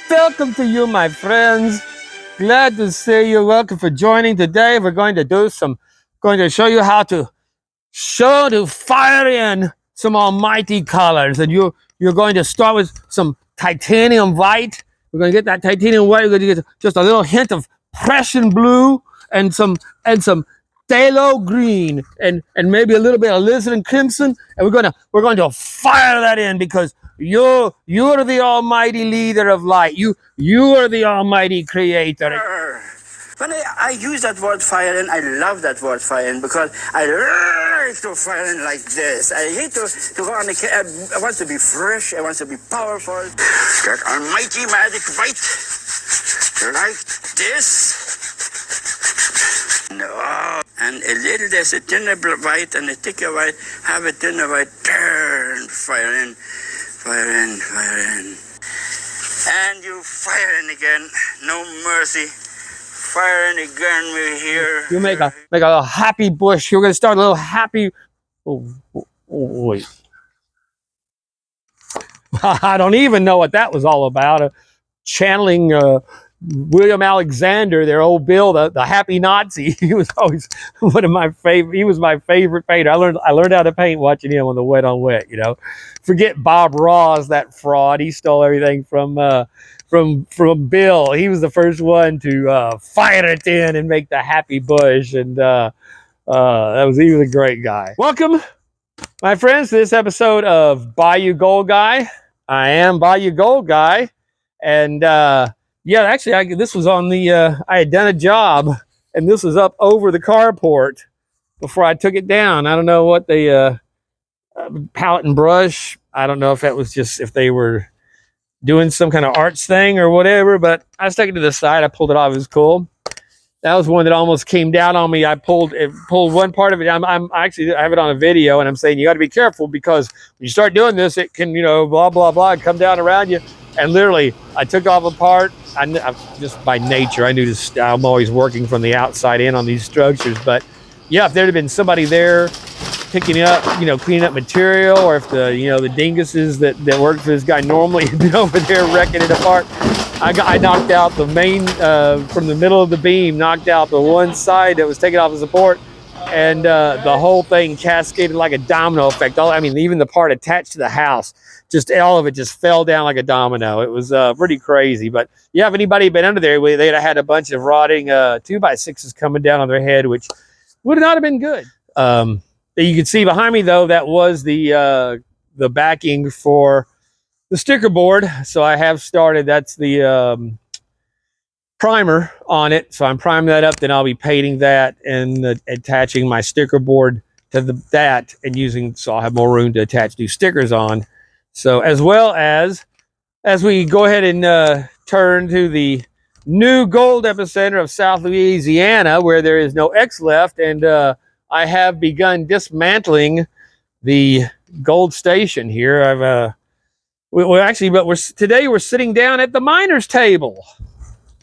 Welcome to you, my friends. Glad to see you. Welcome for joining. Today we're going to show you how to fire in some almighty colors. And you're going to start with some titanium white. We're going to get that titanium white. We're going to get just a little hint of Prussian blue and some phthalo green and maybe a little bit of alizarin crimson. And we're going to fire that in because you're the almighty leader of light. You are the almighty creator. When I use that word fire in, I love that word fire in because I like to fire in like this. I hate to go on the I want to be fresh, I want to be powerful. That almighty magic white, like this. No. And a little, there's a thinner white and a thicker white, have a thinner white, turn, fire in, fire in, fire in. And you fire in again, no mercy. Fire in again, we're here. You make a little happy bush. We're going to start a little happy. Oh, wait. I don't even know what that was all about. Channeling William Alexander, their old Bill, the happy Nazi. He was always one of my favorite. He was my favorite painter. I learned how to paint watching him on the Wet on Wet. You know, forget Bob Ross, that fraud. He stole everything from Bill. He was the first one to fire it in and make the happy bush, and he was a great guy. Welcome, my friends, to this episode of Bayou Gold Guy. I am Bayou Gold Guy, and yeah, actually, this was on the. I had done a job, and this was up over the carport before I took it down. I don't know what the palette and brush. I don't know if that was just if they were doing some kind of arts thing or whatever, but I stuck it to the side. I pulled it off. It was cool. That was one that almost came down on me. I pulled one part of it. I'm actually, I have it on a video, and I'm saying you got to be careful because when you start doing this, it can, blah, blah, blah, come down around you. And literally, I took off a part. I just by nature, I knew this. I'm always working from the outside in on these structures. But yeah, if there had been somebody there picking up, cleaning up material, or if the dinguses that work for this guy normally had been over there wrecking it apart, I knocked out the main from the middle of the beam, knocked out the one side that was taking off the support, and the whole thing cascaded like a domino effect. Even the part attached to the house, just all of it just fell down like a domino. It was pretty crazy. But yeah, if anybody had been under there, they'd have had a bunch of rotting 2x6s coming down on their head, which would not have been good. You can see behind me, though, that was the backing for the sticker board. So I have started. That's the primer on it. So I'm priming that up. Then I'll be painting that and attaching my sticker board to that and using. So I'll have more room to attach new stickers on. So as well as we go ahead and turn to the new gold epicenter of South Louisiana, where there is no X left, and I have begun dismantling the gold station here. Today we're sitting down at the miners table,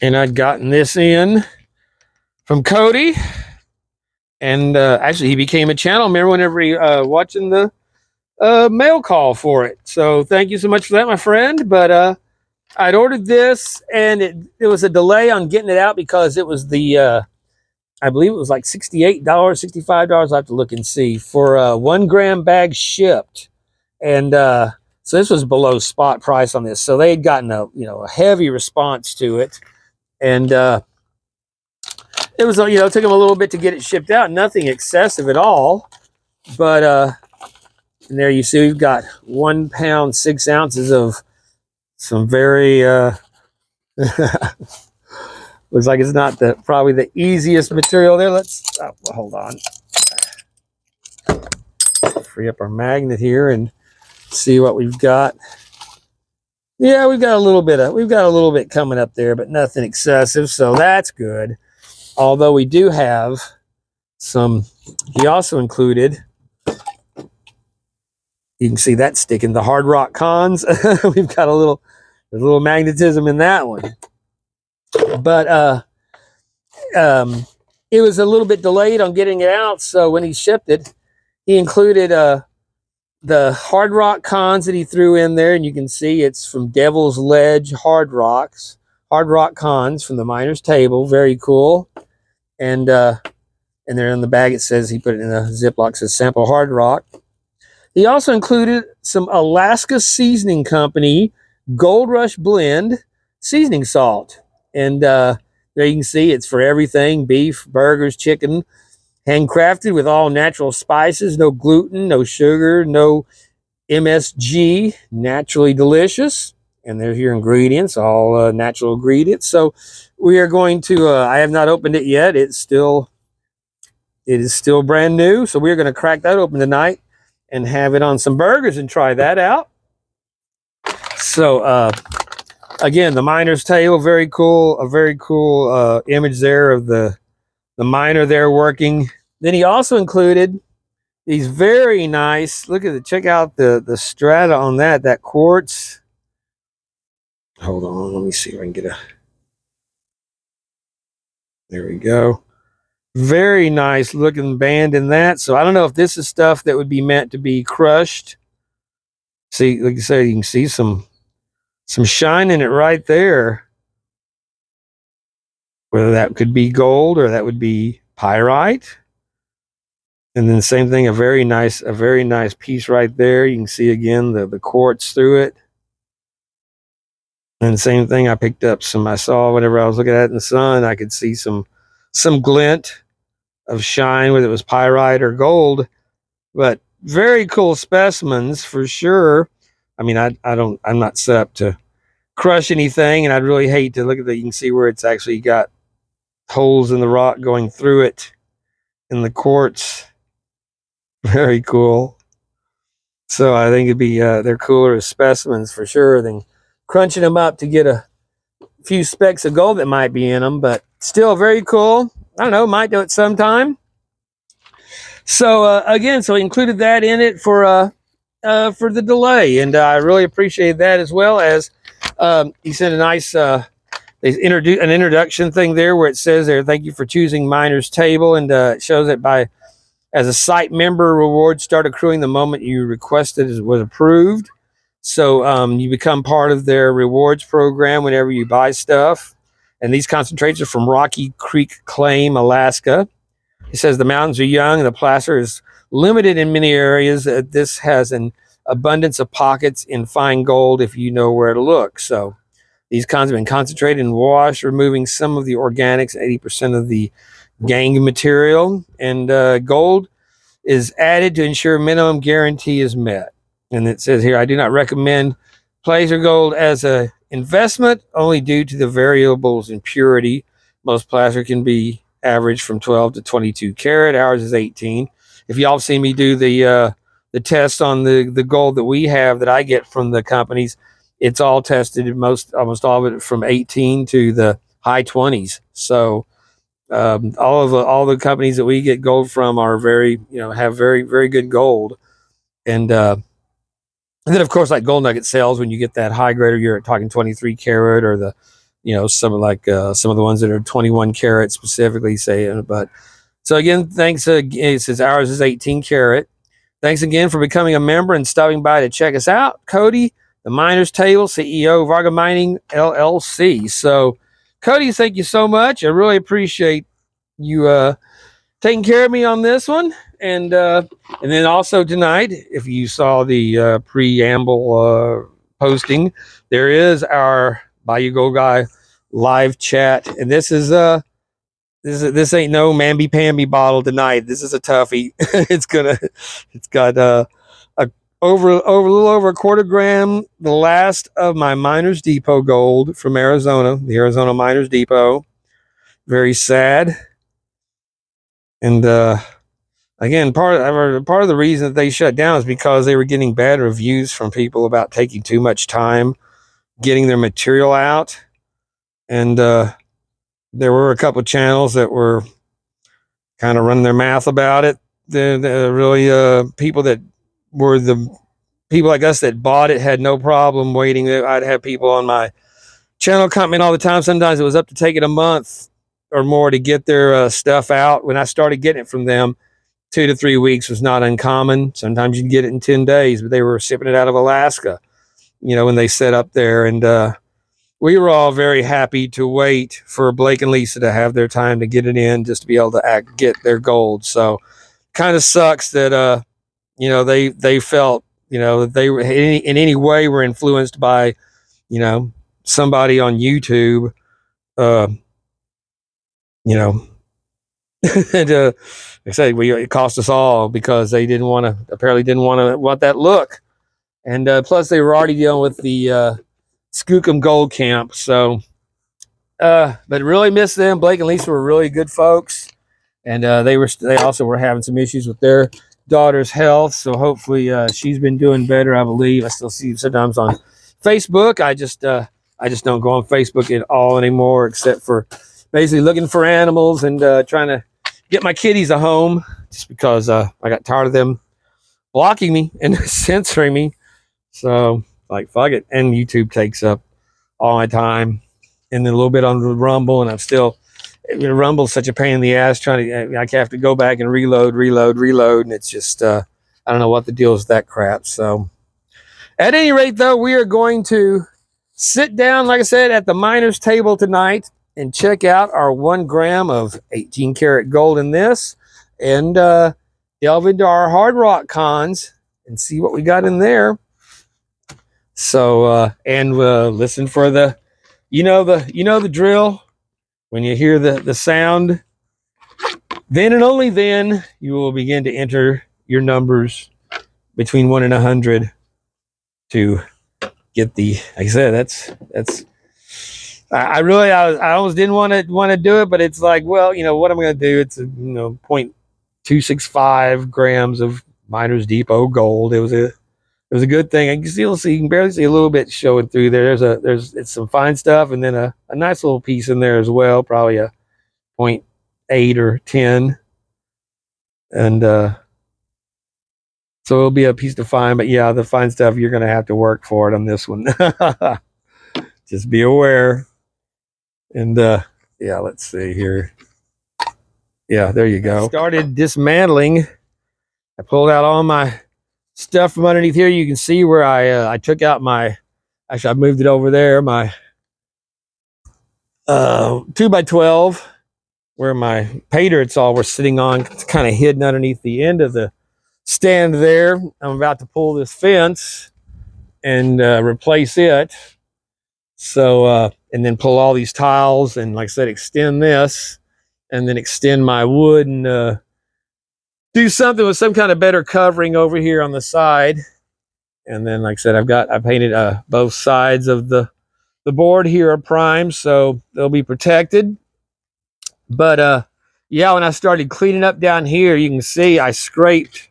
and I'd gotten this in from Cody, and actually he became a channel member whenever he watching the mail call for it. So thank you so much for that, my friend. But I'd ordered this, and there was a delay on getting it out because it was the I believe it was like $68, $65. I have to look and see for a 1 gram bag shipped. And so this was below spot price on this. So they had gotten a heavy response to it. And it was, it took them a little bit to get it shipped out. Nothing excessive at all. But and there you see we've got 1 pound, 6 ounces of some very looks like it's not probably the easiest material there. Let's hold on. Free up our magnet here and see what we've got. Yeah, we've got a little bit coming up there, but nothing excessive, so that's good. Although we do have some. He also included. You can see that sticking the hard rock cons. We've got a little magnetism in that one. But it was a little bit delayed on getting it out, so when he shipped it, he included the hard rock cons that he threw in there, and you can see it's from Devil's Ledge hard rock cons from the miners table. Very cool. And there in the bag it says he put it in a Ziploc, says sample hard rock. He also included some Alaska Seasoning Company Gold Rush Blend seasoning salt. And there you can see it's for everything: beef, burgers, chicken, handcrafted with all natural spices, no gluten, no sugar, no MSG, naturally delicious. And there's your ingredients, all natural ingredients. So we are going to, I have not opened it yet. It is still brand new. So we're going to crack that open tonight and have it on some burgers and try that out. So again, the miner's table, very cool. A very cool image there of the miner there working. Then he also included these very nice, look at it, check out the strata on that quartz. Hold on, let me see if I can get there we go. Very nice looking band in that. So I don't know if this is stuff that would be meant to be crushed. See, like I said, you can see some shine in it right there. Whether that could be gold or that would be pyrite. And then the same thing, a very nice piece right there. You can see again the quartz through it. And the same thing, I picked up I saw whenever I was looking at it in the sun, I could see some glint of shine, whether it was pyrite or gold. But very cool specimens for sure. I mean, I'm not set up to crush anything, and I'd really hate to look at that. You can see where it's actually got holes in the rock going through it in the quartz. Very cool. So I think it'd be they're cooler as specimens for sure than crunching them up to get a few specks of gold that might be in them, but still very cool. I don't know, might do it sometime. So again, so he included that in it for the delay, and I really appreciate that, as well as he sent a nice they introduced an introduction thing there where it says there, thank you for choosing Miner's Table, and it shows that as a site member, rewards start accruing the moment you requested was approved. So you become part of their rewards program whenever you buy stuff. And these concentrates are from Rocky Creek Claim, Alaska. It says the mountains are young and the placer is limited in many areas. This has an abundance of pockets in fine gold if you know where to look. So these cons have been concentrated and washed, removing some of the organics, 80% of the gangue material. And gold is added to ensure minimum guarantee is met. And it says here, I do not recommend placer gold as a investment, only due to the variables in purity. Most placer can be averaged from 12 to 22 karat. Ours is 18. If y'all have seen me do the test on the gold that we have that I get from the companies, it's all tested, almost all of it from 18 to the high 20s. So all the companies that we get gold from are have very, very good gold. And then, of course, like Gold Nugget sales, when you get that high grader, you're talking 23 karat, or some of the ones that are 21 karat specifically, but so again, thanks. It says ours is 18 karat. Thanks again for becoming a member and stopping by to check us out. Cody, the Miner's Table, CEO of Varga Mining LLC. So, Cody, thank you so much. I really appreciate you taking care of me on this one. And then also tonight, if you saw the preamble posting, there is our Bayou Gold Guy live chat, and this this ain't no mamby pamby bottle tonight. This is a toughie. It's got a little over a quarter gram, the last of my Miners Depot gold from Arizona, the Arizona Miners Depot. Very sad. And again, part of the reason that they shut down is because they were getting bad reviews from people about taking too much time getting their material out. And there were a couple of channels that were kind of running their mouth about it. The really people that were the people like us that bought it had no problem waiting. I'd have people on my channel comment all the time. Sometimes it was up to taking a month or more to get their stuff out when I started getting it from them. 2 to 3 weeks was not uncommon. Sometimes you'd get it in 10 days, but they were shipping it out of Alaska, when they set up there. And we were all very happy to wait for Blake and Lisa to have their time to get it in, just to be able to get their gold. So kind of sucks that, they felt, that they were in any way were influenced by, somebody on YouTube, and like I said, it cost us all because they apparently didn't want that look. And plus they were already dealing with the Skookum Gold Camp. So, but really miss them. Blake and Lisa were really good folks. And they also were having some issues with their daughter's health. So hopefully she's been doing better, I believe. I still see sometimes on Facebook. I just don't go on Facebook at all anymore, except for basically looking for animals and trying to get my kitties a home, just because I got tired of them blocking me and censoring me. So, like, fuck it. And YouTube takes up all my time. And then a little bit on Rumble, and I'm still, Rumble's such a pain in the ass I have to go back and reload. And it's just, I don't know what the deal is with that crap. So, at any rate, though, we are going to sit down, like I said, at the miners table tonight and check out our 1 gram of 18 karat gold in this, and delve into our hard rock cons and see what we got in there. So, and listen for the drill. When you hear the sound, then and only then you will begin to enter your numbers between 1 and 100 to get the, like I said, that's I almost didn't want to do it, but it's like, well, what am I going to do? It's 0.265 grams of Miners Depot gold. It was a good thing. I can still see, you can barely see a little bit showing through there. It's some fine stuff, and then a nice little piece in there as well, probably a 0.8 or 10, and so it'll be a piece to find. But yeah, the fine stuff, you're going to have to work for it on this one. Just be aware. And yeah, let's see here. Yeah, there you go. I started dismantling. I pulled out all my stuff from underneath here. You can see where I took out actually I moved it over there, my 2x12, where my PAYDIRTs all were sitting on. It's kind of hidden underneath the end of the stand there. I'm about to pull this fence and replace it. So, and then pull all these tiles and, like I said, extend this, and then extend my wood and do something with some kind of better covering over here on the side. And then, like I said, I painted both sides of the board here are primed, so they'll be protected. But yeah, when I started cleaning up down here, you can see I scraped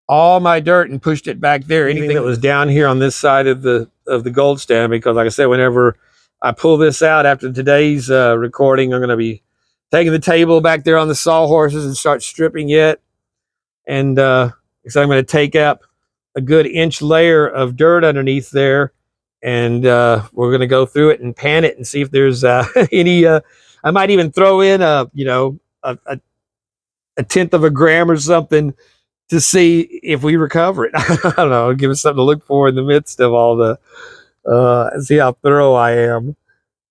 all my dirt and pushed it back there. Anything that was down here on this side of the gold stand, because like I said, whenever I pull this out after today's recording, I'm going to be taking the table back there on the sawhorses and start stripping it. And so I'm going to take up a good inch layer of dirt underneath there, and we're going to go through it and pan it and see if there's any. I might even throw in a 1/10 of a gram or something to see if we recover it. I don't know. Give us something to look for in the midst of all the, see how thorough I am.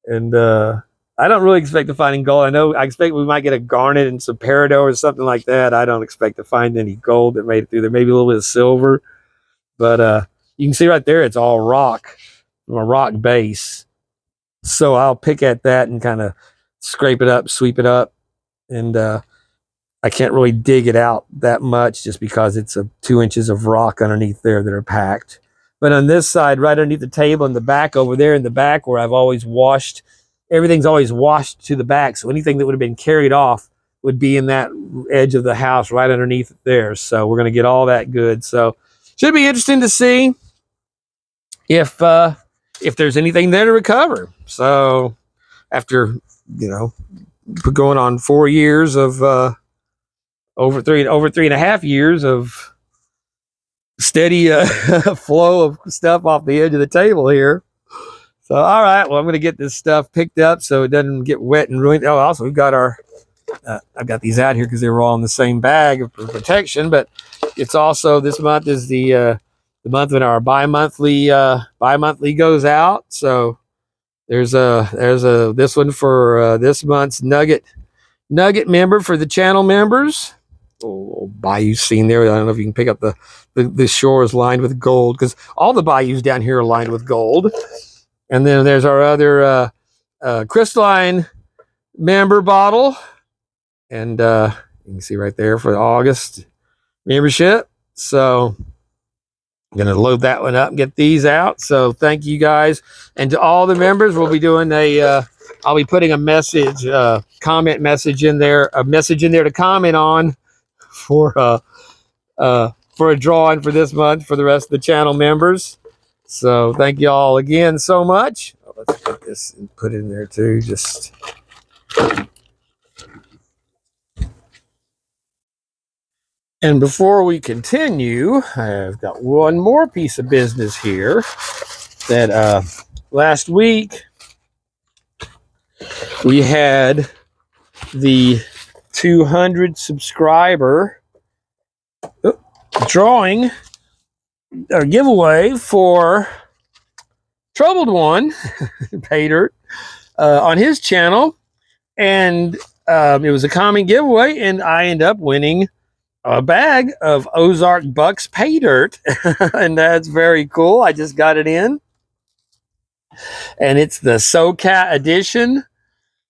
And I don't really expect to find any gold. I expect we might get a garnet and some peridot or something like that. I don't expect to find any gold that made it through there. Maybe a little bit of silver. But you can see right there, it's all rock, from a rock base. So I'll pick at that and kind of scrape it up, sweep it up. And I can't really dig it out that much just because it's 2 inches of rock underneath there that are packed. But on this side, right underneath the table in the back over there in the back where I've always washed, everything's always washed to the back. So anything that would have been carried off would be in that edge of the house right underneath it there. So we're going to get all that good. So should be interesting to see if there's anything there to recover. So after, going on 4 years of, over 3.5 years of steady flow of stuff off the edge of the table here. So, all right, well, I'm going to get this stuff picked up so it doesn't get wet and ruined. Oh, also, we've got our I've got these out here because they were all in the same bag for protection. But it's also, this month is the month when our bi-monthly goes out. So there's this one for this month's nugget member for the channel members. Oh, bayou scene there. I don't know if you can pick up the shore is lined with gold, because all the bayous down here are lined with gold. And then there's our other crystalline member bottle, and you can see right there for the August membership. So I'm going to load that one up and get these out. So thank you guys, and to all the members, we'll be doing I'll be putting a message, comment message in there, to comment on for a drawing for this month for the rest of the channel members. So thank you all again so much. Oh, let's put this and put it in there too. Just and before we continue, I've got one more piece of business here that last week we had the 200 subscriber drawing or giveaway for Troubled One, PAYDIRT, on his channel. And it was a common giveaway, and I ended up winning a bag of Ozark Bucks PAYDIRT. And that's very cool. I just got it in. And it's the SoCat edition.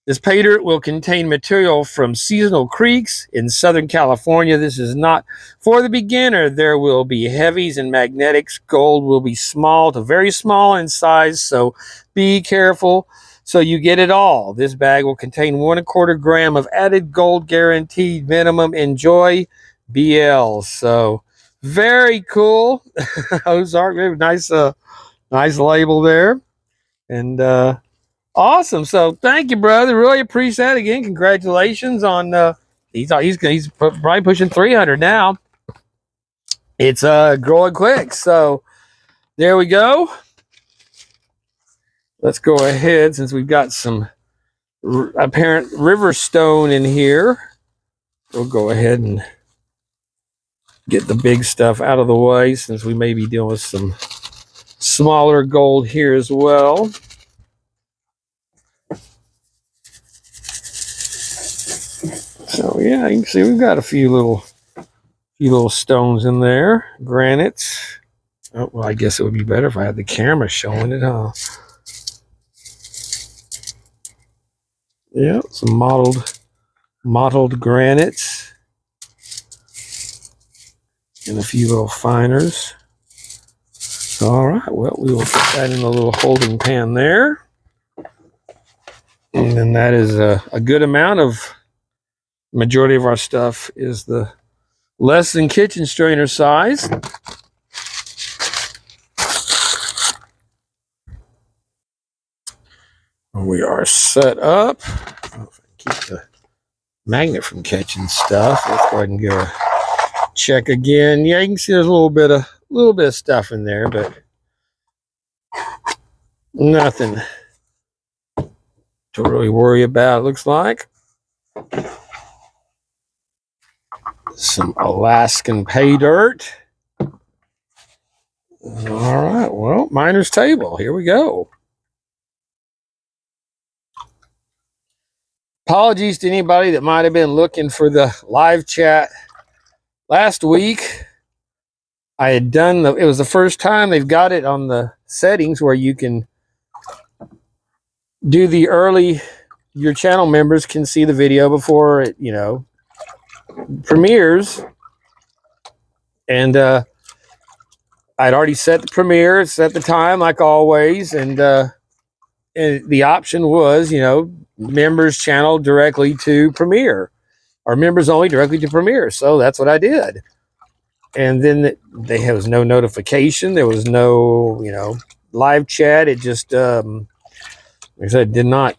This PAYDIRT will contain material from seasonal creeks in Southern California. This is not for the beginner. There will be heavies and magnetics. Gold will be small to very small in size, so be careful so you get it all. This bag will contain 1¼ gram of added gold, guaranteed minimum. Enjoy, BL. So very cool. Ozark, nice label there. And awesome. So thank you, brother. Really appreciate it. Again, congratulations on he's probably pushing 300 now. It's growing quick. So there we go. Let's go ahead, since we've got some apparent river stone in here. We'll go ahead and get the big stuff out of the way, since we may be dealing with some smaller gold here as well. So yeah, you can see we've got a few little stones in there, granites. Oh, well, I guess it would be better if I had the camera showing it, huh? Yeah, some mottled granites, and a few little finers. All right, well, we will put that in a little holding pan there. And then that is a good amount of, majority of our stuff is the less than kitchen strainer size. We are set up. Keep the magnet from catching stuff. Let's go ahead and go check again. Yeah, you can see there's a little bit of stuff in there, but nothing to really worry about, it looks like. Some Alaskan PAYDIRT. All right, well, miner's table. Here we go. Apologies to anybody that might have been looking for the live chat last week. I had done it was the first time they've got it on the settings where you can do the early, your channel members can see the video before it, premieres. And I'd already set the premiere, set the time like always, and the option was, members channel directly to premiere, or members only directly to premiere. So that's what I did. And then there was no notification. There was no, live chat. It just, like I said, didn't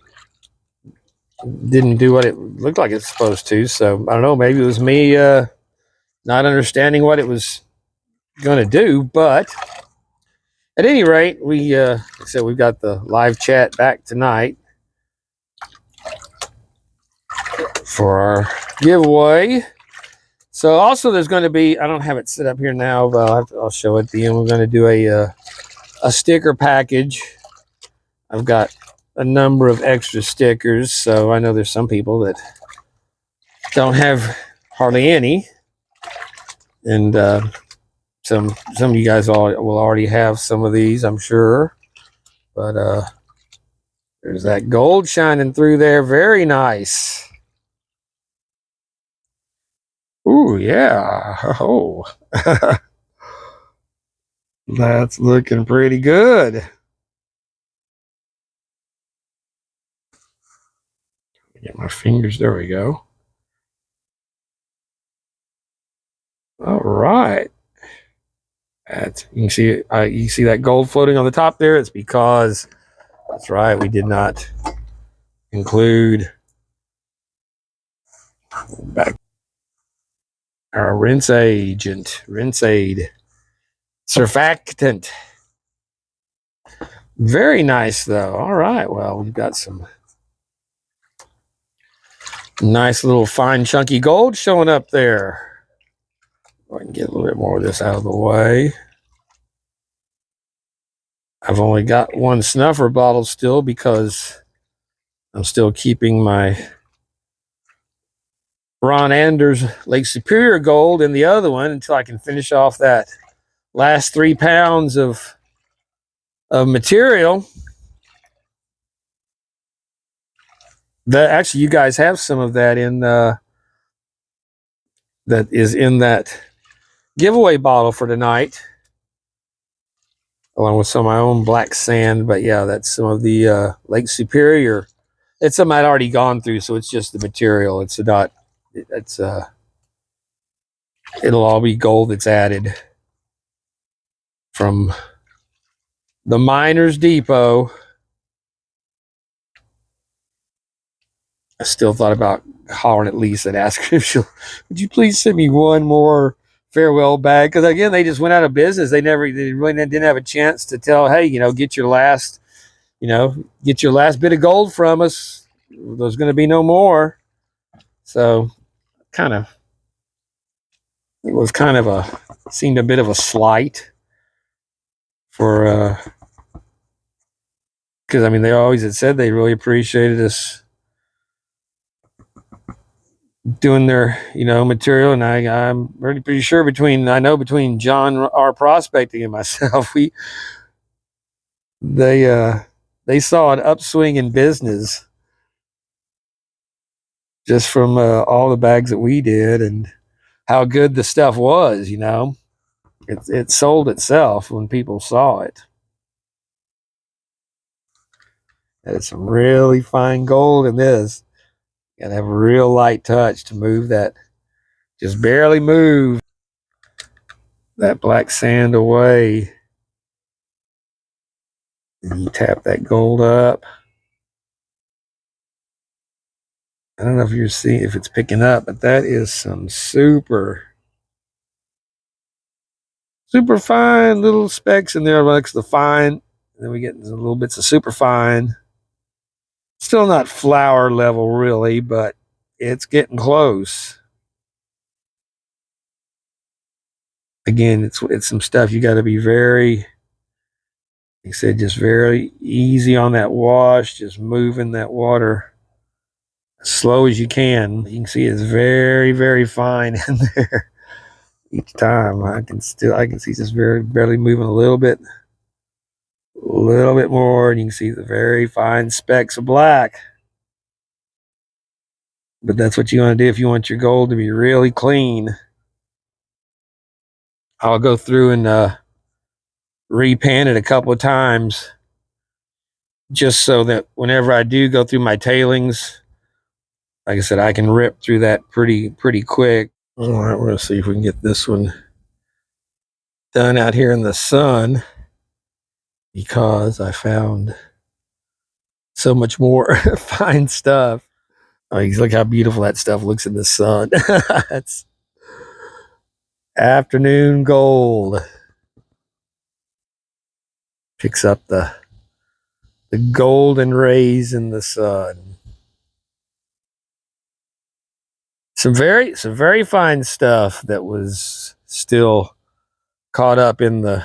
do what it looked like it's supposed to. So I don't know. Maybe it was me not understanding what it was going to do. But at any rate, we like I said, we've got the live chat back tonight. for our giveaway. So also there's going to be, I don't have it set up here now, but I'll show it at the end. We're going to do a sticker package. I've got a number of extra stickers, so I know there's some people that don't have hardly any, and some of you guys will already have some of these, I'm sure. But there's that gold shining through there, very nice. Ooh, yeah. Oh, that's looking pretty good. Get my fingers. There we go. All right. You can see you see that gold floating on the top there. It's because that's right. We did not include back our rinse agent, rinse aid, surfactant. Very nice though. All right. Well, we've got some nice little fine chunky gold showing up there. I can get a little bit more of this out of the way. I've only got one snuffer bottle still because I'm still keeping my Ron Anders Lake Superior gold in the other one until I can finish off that last 3 pounds of material. That actually, you guys have some of that in that is in that giveaway bottle for tonight, along with some of my own black sand. But yeah, that's some of the Lake Superior. It's some I'd already gone through, so it's just the material. It's not. It's it'll all be gold that's added from the Miners Depot. I still thought about hollering at Lisa and asking if would you please send me one more farewell bag? Because again, they just went out of business. They really didn't have a chance to tell, hey, get your last bit of gold from us. There's going to be no more. So it was kind of seemed a bit of a slight for, because I mean, they always had said they really appreciated us doing their material, and I'm pretty sure between John R. Prospecting and myself, they saw an upswing in business just from all the bags that we did and how good the stuff was. It sold itself when people saw it. There's some really fine gold in this. You gotta have a real light touch to move that, just barely move that black sand away. And you tap that gold up. I don't know if you're seeing, if it's picking up, but that is some super fine little specks in there amongst the fine. And then we get some little bits of super fine. Still not flour level really, but it's getting close. Again, it's some stuff you got to be very, like I said, just very easy on that wash, just moving that water as slow as you can. You can see it's very, very fine in there each time. I can see just very barely moving a little bit more, and you can see the very fine specks of black. But that's what you want to do if you want your gold to be really clean. I'll go through and repan it a couple of times, just so that whenever I do go through my tailings, like I said, I can rip through that pretty quick. All right, we're gonna see if we can get this one done out here in the sun, because I found so much more fine stuff. Oh, look how beautiful that stuff looks in the sun. That's afternoon gold. Picks up the golden rays in the sun. some very fine stuff that was still caught up in the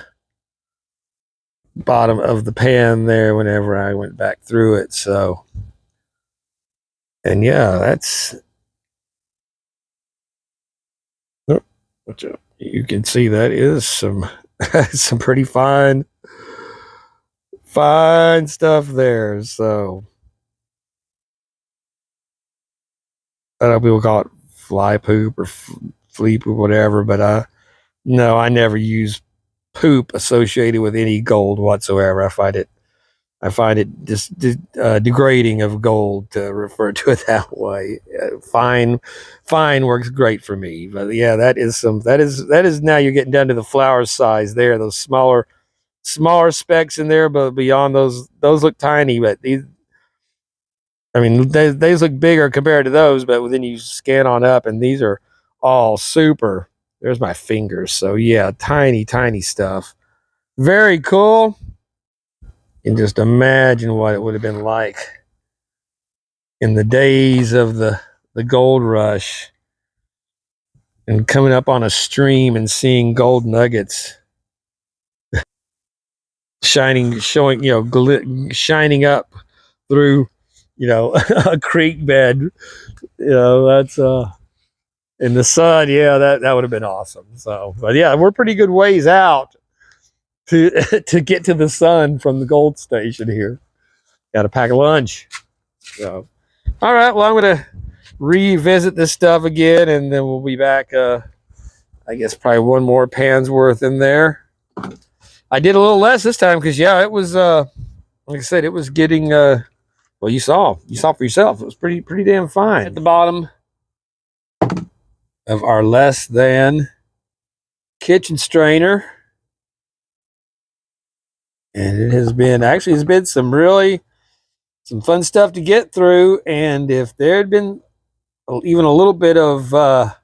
bottom of the pan there whenever I went back through it. So, and yeah, that's, oh, you can see that is some some pretty fine stuff there. So I don't know if people call it fly poop or flea poop or whatever, but no, I never use poop associated with any gold whatsoever. I find it just degrading of gold to refer to it that way. Fine works great for me, but yeah, that is now you're getting down to the flower size there. Those smaller specks in there, but beyond those look tiny. But these, I mean, they look bigger compared to those. But then you scan on up, and these are all super. There's my fingers. So yeah, tiny stuff. Very cool. And just imagine what it would have been like in the days of the gold rush and coming up on a stream and seeing gold nuggets shining, showing, shining up through, a creek bed. That's in the sun. Yeah, that would have been awesome. So, but yeah, we're pretty good ways out to to get to the sun from the gold station here. Got to pack a lunch. So, all right. Well, I'm gonna revisit this stuff again, and then we'll be back. I guess probably one more pan's worth in there. I did a little less this time because yeah, it was like I said, it was getting well, you saw for yourself. It was pretty damn fine. At the bottom of our less than kitchen strainer, and it's been some fun stuff to get through. And if there had been even a little bit of a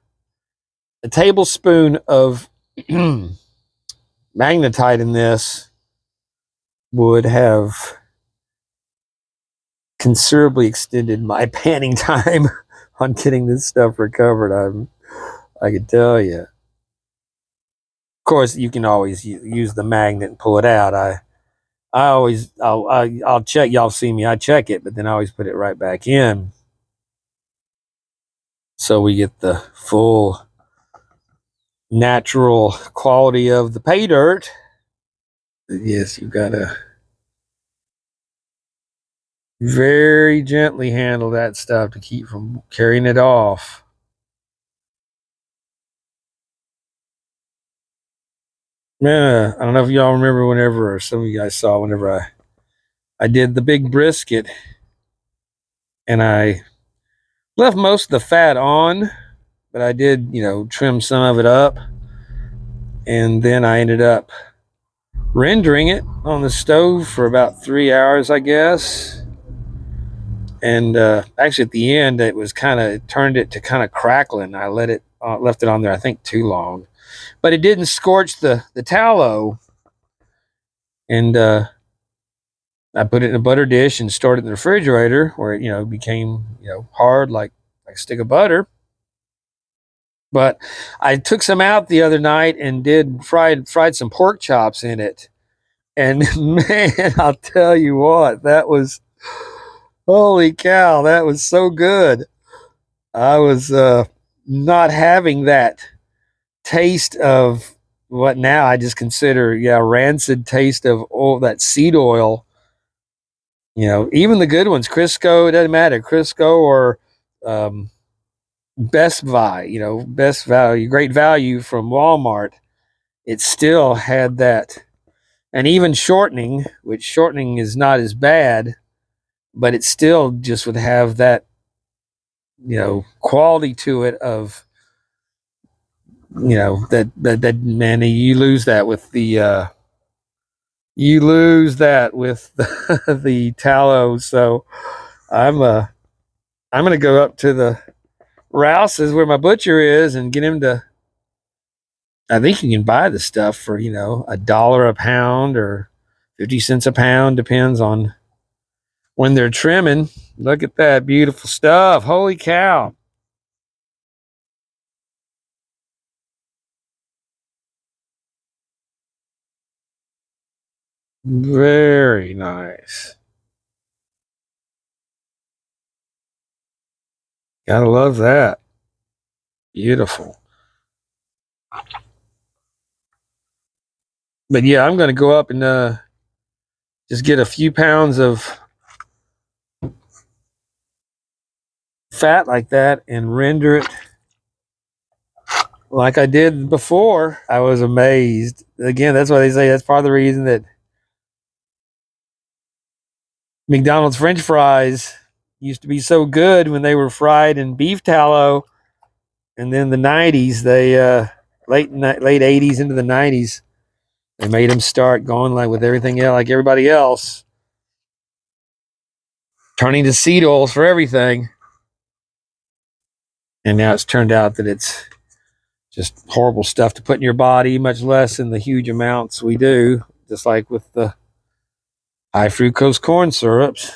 tablespoon of magnetite in this, would have considerably extended my panning time on getting this stuff recovered. I can tell you. Of course, you can always use the magnet and pull it out. I'll check. Y'all see me. I check it, but then I always put it right back in, so we get the full natural quality of the pay dirt. Yes, you gotta very gently handle that stuff to keep from carrying it off. Man, I don't know if y'all remember whenever, or some of you guys saw whenever I did the big brisket, and I left most of the fat on, but I did, trim some of it up, and then I ended up rendering it on the stove for about 3 hours, I guess. And actually, at the end, it turned it to kind of crackling. I left it on there, I think, too long, but it didn't scorch the tallow. And I put it in a butter dish and stored it in the refrigerator, where it became hard like a stick of butter. But I took some out the other night and did fried some pork chops in it, and man, I'll tell you what, that was, holy cow, that was so good. I was not having that taste of what now I just consider rancid taste of all that seed oil. Even the good ones, Crisco, it doesn't matter, Crisco or Best Buy, best value, great value from Walmart. It still had that, and even shortening, which shortening is not as bad, but it still just would have that, quality to it of, that man, you lose that with the tallow. So I'm gonna go up to the Rouse's where my butcher is and get him to. I think you can buy the stuff for $1 a pound or 50 cents a pound, depends on when they're trimming. Look at that beautiful stuff! Holy cow! Very nice. Gotta love that. Beautiful. But yeah, I'm gonna go up and just get a few pounds of fat like that and render it like I did before. I was amazed. Again, that's why they say that's part of the reason that McDonald's French fries used to be so good when they were fried in beef tallow. And then the 90s, they late 80s into the 90s, they made them start going like with everything else, like everybody else, turning to seed oils for everything. And now it's turned out that it's just horrible stuff to put in your body, much less in the huge amounts we do, just like with the high fructose corn syrups.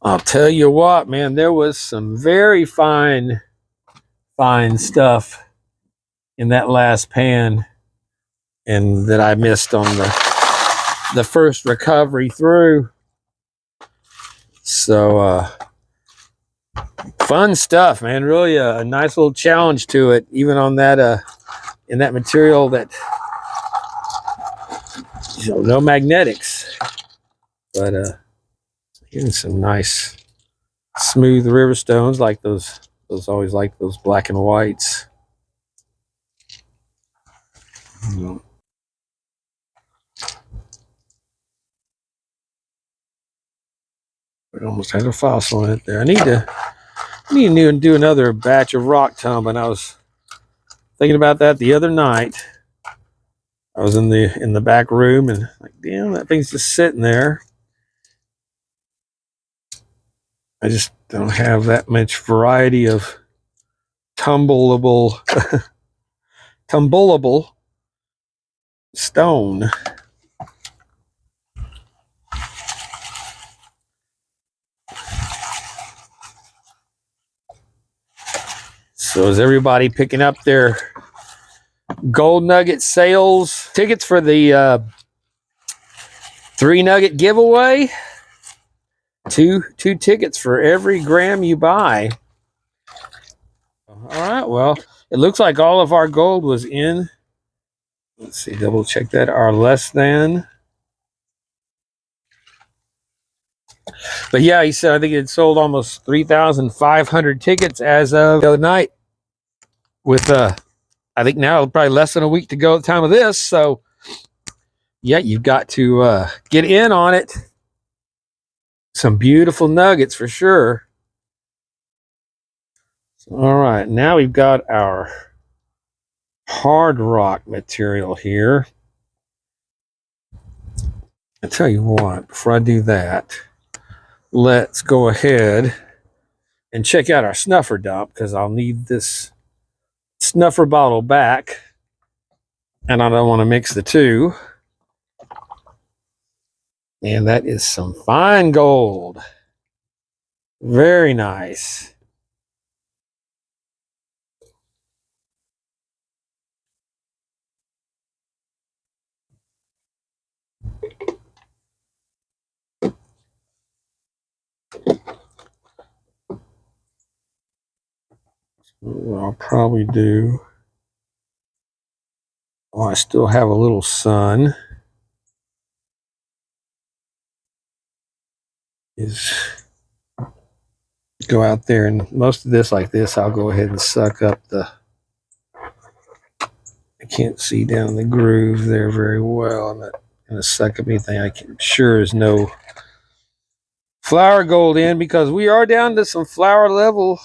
I'll tell you what, man, there was some very fine stuff in that last pan, and that I missed on the first recovery through. So fun stuff, man. Really a nice little challenge to it, even on that in that material that, you know, no magnetics, but getting some nice smooth river stones like those always like those black and whites. It almost had a fossil in it there. I need to do another batch of rock tumbling. I was thinking about that the other night. I was in the back room and like, damn, that thing's just sitting there. I just don't have that much variety of tumbleable stone. So is everybody picking up their gold nugget sales tickets for the 3 nugget giveaway? Two tickets for every gram you buy. All right, well, it looks like all of our gold was in. Let's see, double check that. Our less than. But yeah, he said I think it sold almost 3,500 tickets as of the other night. With I think now probably less than a week to go at the time of this. So yeah, you've got to get in on it. Some beautiful nuggets for sure. All right, now we've got our hard rock material here. I tell you what, before I do that, let's go ahead and check out our snuffer dump, because I'll need this snuffer bottle back, and I don't want to mix the two. And that is some fine gold. Very nice. What I'll probably do, oh, I still have a little sun, is go out there, and most of this like this, I'll go ahead and suck up the, I can't see down the groove there very well. I'm not going to suck up anything I can sure is no flour gold in, because we are down to some flour level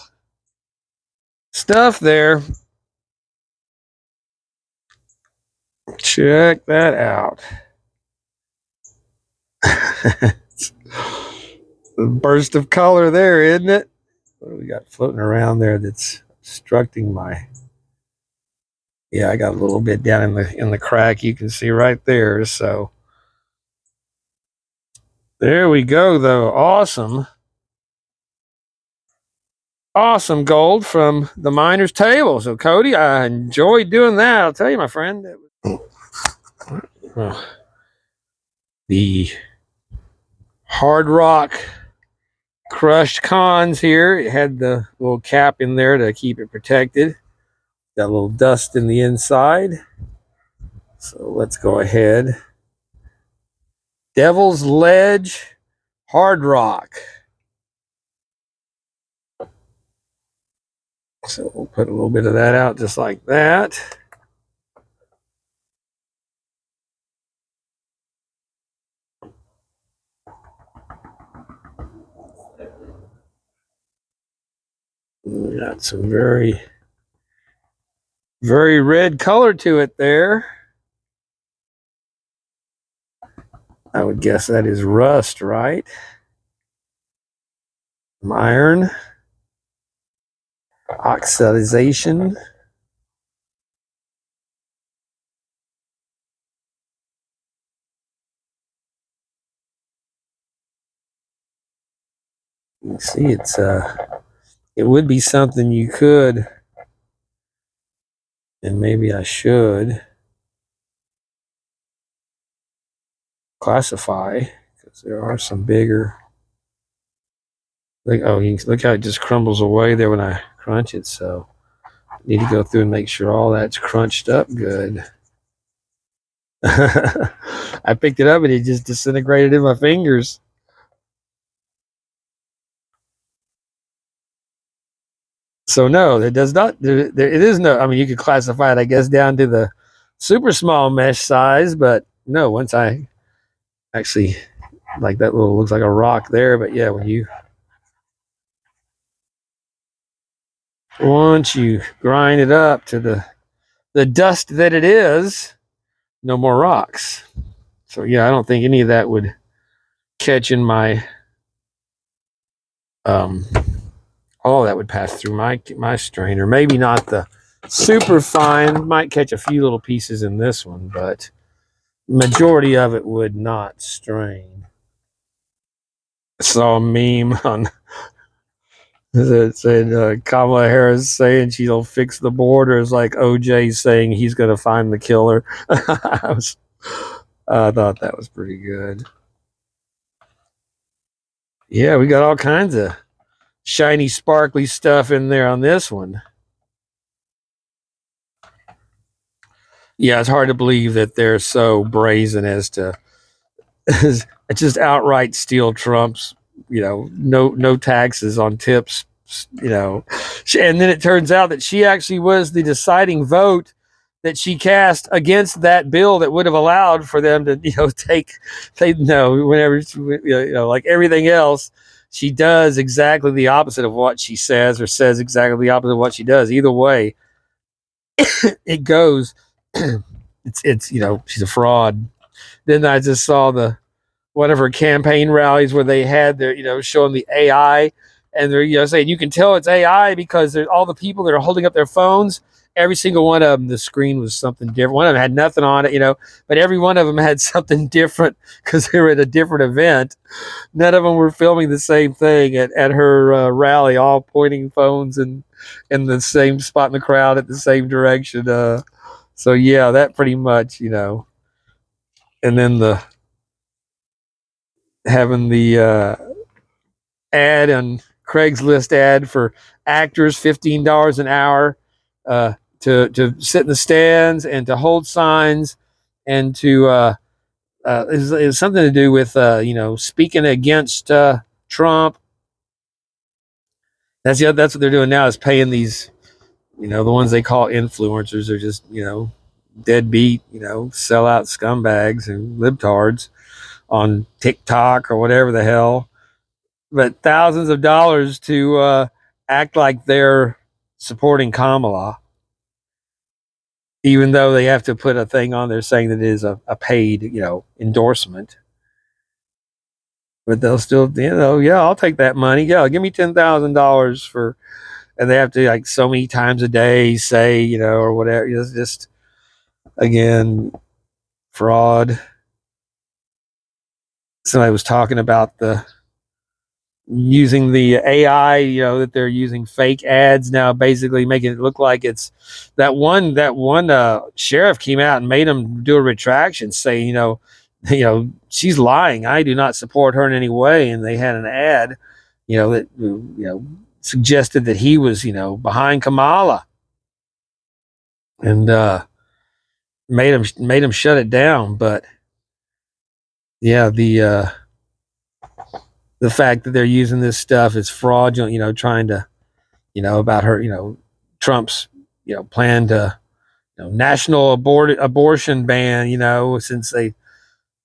stuff there. Check that out. A burst of color there, isn't it? What do we got floating around there that's obstructing my, yeah, I got a little bit down in the crack, you can see right there. So there we go though. Awesome gold from the miner's table. So Cody, I enjoyed doing that. I'll tell you, my friend, Well, the hard rock crushed cons here. It had the little cap in there to keep it protected. Got a little dust in the inside. So let's go ahead. Devil's Ledge hard rock. So we'll put a little bit of that out just like that. We got some very, very red color to it there. I would guess that is rust, right? Some iron. Oxidization. You see, it would be something you could, and maybe I should classify, because there are some bigger. Like, oh, look how it just crumbles away there when I crunch it. So I need to go through and make sure all that's crunched up good. I picked it up and it just disintegrated in my fingers. So no, it does not. It is no. I mean, you could classify it, I guess, down to the super small mesh size, but no. Once I actually, like, that little, looks like a rock there, but yeah, once you grind it up to the dust that it is, no more rocks. So yeah, I don't think any of that would catch in my all that would pass through my strainer. Maybe not the super fine, might catch a few little pieces in this one, but majority of it would not strain. I saw a meme on that said Kamala Harris saying she'll fix the border is like OJ saying he's going to find the killer. I thought that was pretty good. Yeah, we got all kinds of shiny, sparkly stuff in there on this one. Yeah, it's hard to believe that they're so brazen as to just outright steal Trump's, no taxes on tips, and then it turns out that she actually was the deciding vote that she cast against that bill that would have allowed for them to, whenever, like everything else, she does exactly the opposite of what she says, or says exactly the opposite of what she does. Either way, it goes. It's she's a fraud. Then I just saw one of her campaign rallies where they had their, showing the AI, and they're, saying you can tell it's AI because all the people that are holding up their phones, every single one of them, the screen was something different. One of them had nothing on it, but every one of them had something different because they were at a different event. None of them were filming the same thing at her rally, all pointing phones and in the same spot in the crowd at the same direction. So yeah, that pretty much, and then having the ad on Craigslist ad for actors, $15 an hour to sit in the stands and to hold signs and to is something to do with speaking against Trump. That's what they're doing now, is paying these, the ones they call influencers are just deadbeat, sellout scumbags and libtards on TikTok or whatever the hell, but thousands of dollars to act like they're supporting Kamala, even though they have to put a thing on there saying that it is a paid, endorsement. But they'll still, yeah, I'll take that money. Yeah, give me $10,000 for, and they have to, like, so many times a day say, or whatever. It's just, again, fraud. Somebody was talking about using the AI, you know, that they're using fake ads now, basically making it look like it's that one sheriff came out and made him do a retraction saying, you know, she's lying. I do not support her in any way. And they had an ad, you know, that, you know, suggested that he was, you know, behind Kamala, and made him shut it down. But yeah, the fact that they're using this stuff is fraudulent, you know, trying to, you know, about her, you know, Trump's, you know, plan to, you know, national abortion ban, you know, since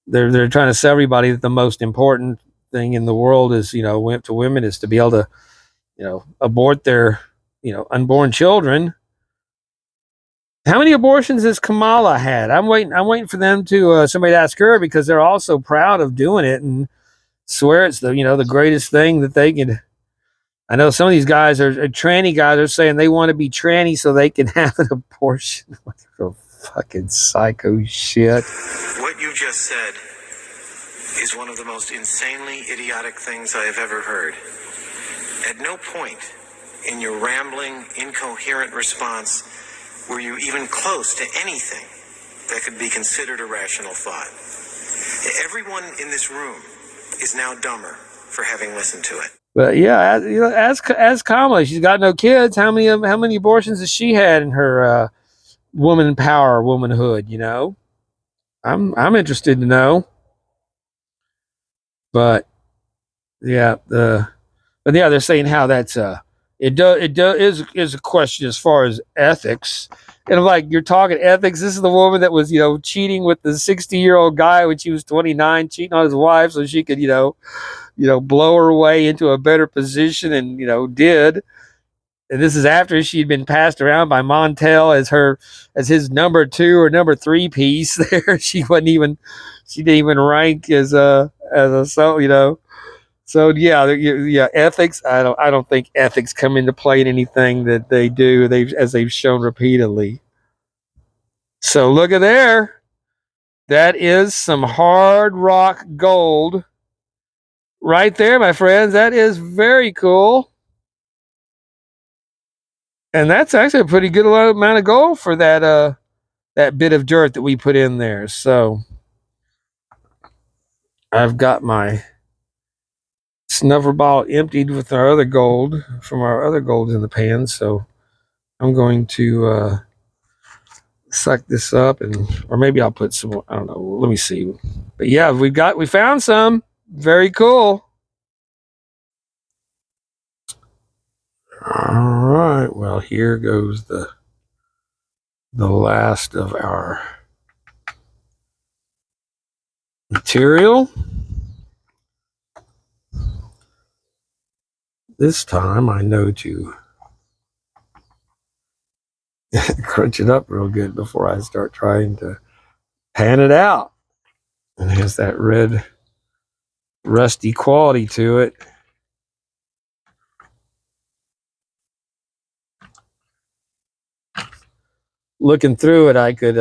they're trying to tell everybody that the most important thing in the world is, you know, to women is to be able to, you know, abort their, you know, unborn children. How many abortions has Kamala had? I'm waiting for them to somebody to ask her, because they're all so proud of doing it and swear it's the, you know, the greatest thing that they can. I know some of these guys are tranny guys are saying they want to be tranny so they can have an abortion. What the fucking psycho shit. What you just said is one of the most insanely idiotic things I have ever heard. At no point in your rambling, incoherent response were you even close to anything that could be considered a rational thought. Everyone in this room is now dumber for having listened to it. But yeah, you know, as Kamala, she's got no kids. How many abortions has she had in her woman power, womanhood? You know, I'm interested to know. But yeah, but yeah, they're saying how that's is a question as far as ethics. And I'm like, you're talking ethics. This is the woman that was, you know, cheating with the 60-year-old guy when she was 29, cheating on his wife so she could, you know, blow her way into a better position, and, you know, did. And this is after she'd been passed around by Montel as his number 2 or number 3 piece there. She didn't even rank as a, so, you know. So yeah, ethics. I don't think ethics come into play in anything that they do. They've shown repeatedly. So look at there. That is some hard rock gold right there, my friends. That is very cool. And that's actually a pretty good amount of gold for that bit of dirt that we put in there. So I've got my snuffer bottle emptied with our other gold from our other gold in the pan. So I'm going to suck this up, or maybe I'll put some more. I don't know. Let me see. But yeah, we found some. Very cool. All right. Well, here goes the last of our material. This time I know to crunch it up real good before I start trying to pan it out. And it has that red, rusty quality to it. Looking through it, I could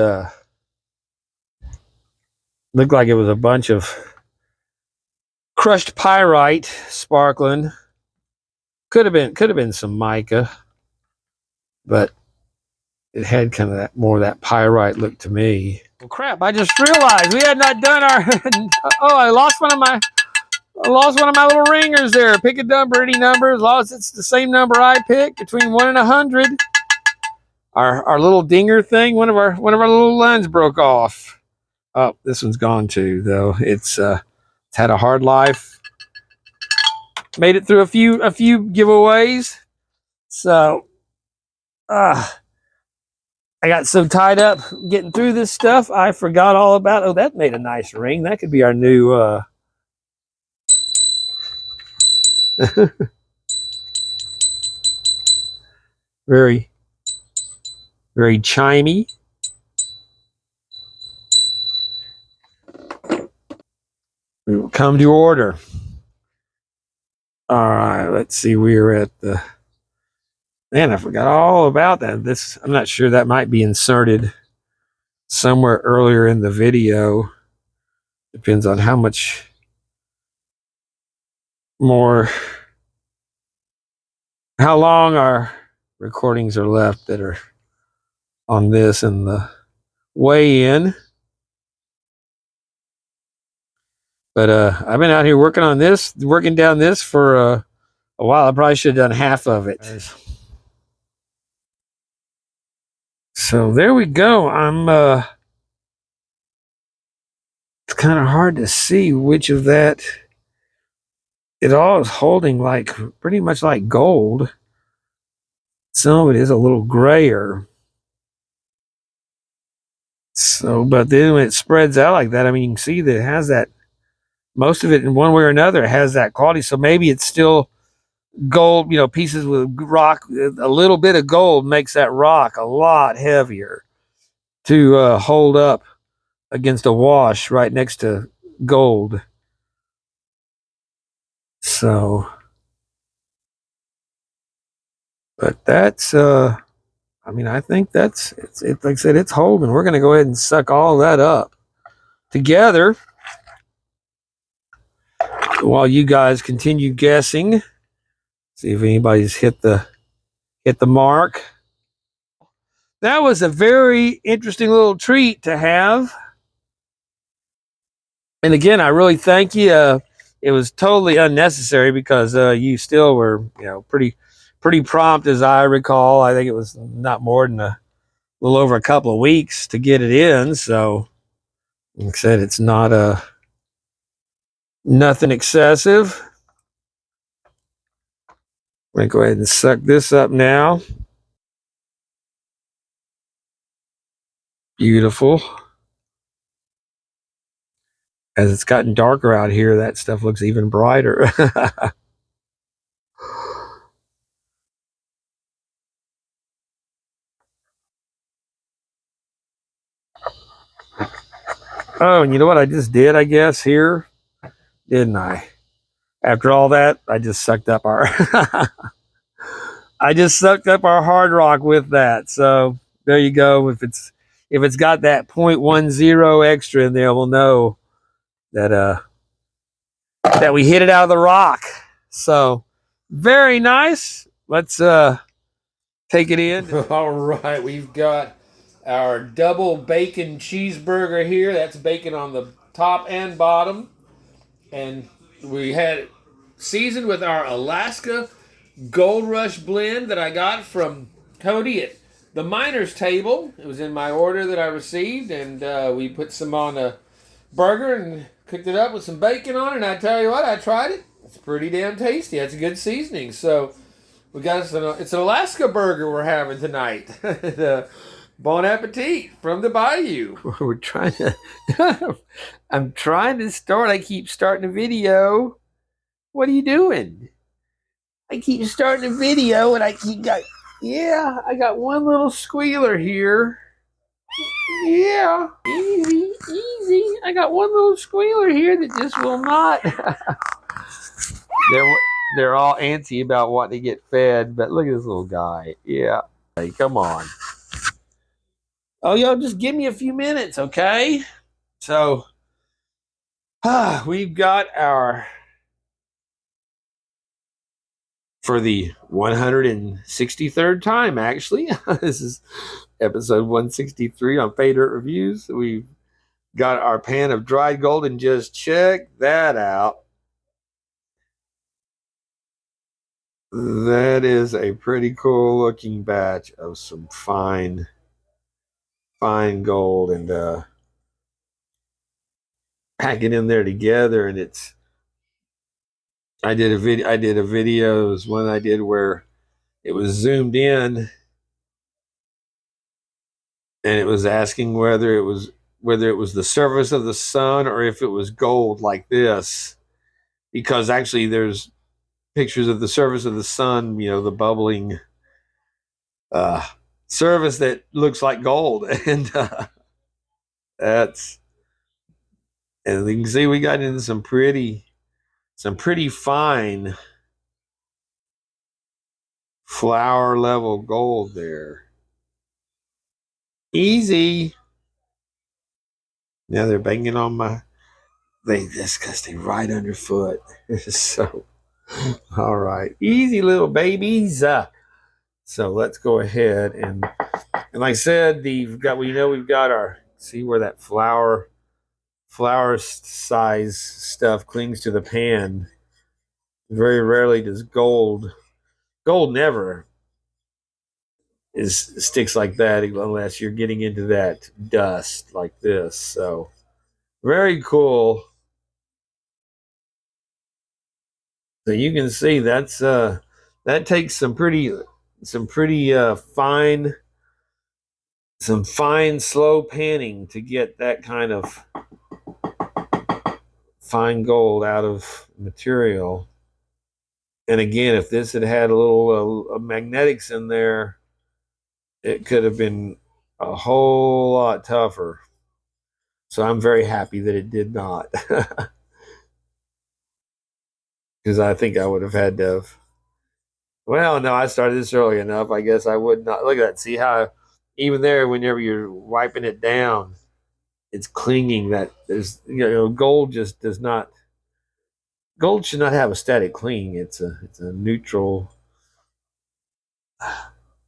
look like it was a bunch of crushed pyrite sparkling. Could have been some mica, but it had kind of that more of that pyrite look to me. Well, crap! I just realized we had not done our. Oh, I lost one of my little ringers there. Pick a number, any number, as long as it's the same number I picked, between 1 and 100. Our little dinger thing, one of our little lines broke off. Oh, this one's gone too, though. It's had a hard life. Made it through a few giveaways. So I got so tied up getting through this stuff, I forgot all about. Oh, that made a nice ring. That could be our new very, very chimey. We will come to order. All right, let's see. We are at the. Man, I forgot all about that. This, I'm not sure, that might be inserted somewhere earlier in the video. Depends on how much more how long our recordings are left that are on this and the weigh-in. But I've been out here working down this for a while. I probably should have done half of it. So there we go. It's kind of hard to see which of that it all is holding, like pretty much like gold. Some of it is a little grayer. So, but then when it spreads out like that, I mean, you can see that it has that, most of it in one way or another has that quality. So maybe it's still gold, pieces with rock. A little bit of gold makes that rock a lot heavier to hold up against a wash right next to gold. So, but that's, I think that's it. Like I said, it's holding. We're going to go ahead and suck all that up together while you guys continue guessing. See if anybody's hit the mark. That was a very interesting little treat to have. And again, I really thank you. It was totally unnecessary because you still were, pretty prompt, as I recall. I think it was not more than a little over a couple of weeks to get it in. So, like I said, it's not nothing excessive. I'm gonna go ahead and suck this up now. Beautiful. As it's gotten darker out here, that stuff looks even brighter. Oh, and you know what I just did, I guess, here? Didn't I? After all that, I just sucked up our I just sucked up our hard rock with that. So there you go. If it's got that 0.10 extra in there, we'll know that that we hit it out of the rock. So very nice. Let's take it in. All right, we've got our double bacon cheeseburger here. That's bacon on the top and bottom. And we had it seasoned with our Alaska Gold Rush blend that I got from Cody at the Miners table. It was in my order that I received, and we put some on a burger and cooked it up with some bacon on it. And I tell you what, I tried it. It's pretty damn tasty. It's a good seasoning. So we got it's an Alaska burger we're having tonight. Bon appetit from the bayou. We're trying to I'm trying to start. I keep starting a video. What are you doing? I keep starting a video and I got one little squealer here. Yeah, easy. I got one little squealer here that just will not. They're all antsy about wanting to get fed, but look at this little guy. Yeah, hey, come on. Oh, y'all, just give me a few minutes, okay? So, we've got our, for the 163rd time, actually. This is episode 163 on PAYDIRT Reviews. We've got our pan of dried gold, and just check that out. That is a pretty cool looking batch of some fine gold, and pack it in there together. And I did a video. It was one I did where it was zoomed in and it was asking whether it was the surface of the sun or if it was gold like this, because actually there's pictures of the surface of the sun, the bubbling surface that looks like gold. And and you can see we got into some pretty fine flour level gold there. Easy. Now they're banging on my, they disgusting right underfoot. So All right, easy little babies. So let's go ahead and like I said, we've got our, see where that flower size stuff clings to the pan. Very rarely does gold never is sticks like that unless you're getting into that dust like this. So very cool. So you can see that takes some pretty fine slow panning to get that kind of fine gold out of material. And again, if this had had a little magnetics in there, it could have been a whole lot tougher. So I'm very happy that it did not, because I think I would have had to have. Well, no, I started this early enough. I guess I would not. Look at that. See how even there, whenever you're wiping it down, it's clinging. That there's, gold just does not. Gold should not have a static cling. It's a neutral,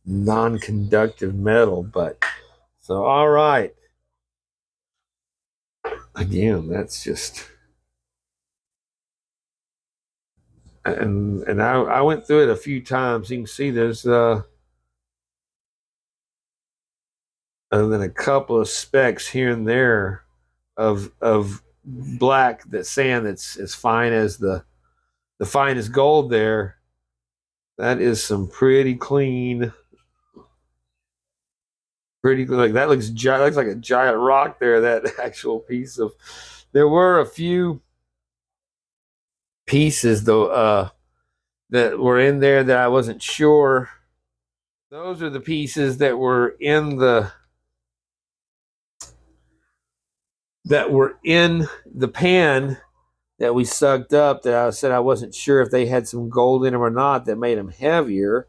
non-conductive metal. But so all right. Again, that's just, and I went through it a few times. You can see there's other than a couple of specks here and there of black, that sand that's as fine as the finest gold there. That is some pretty like that looks like a giant rock there. That actual piece of, there were a few pieces though that were in there that I wasn't sure. Those are the pieces that were in the pan that we sucked up, that I said I wasn't sure if they had some gold in them or not, that made them heavier.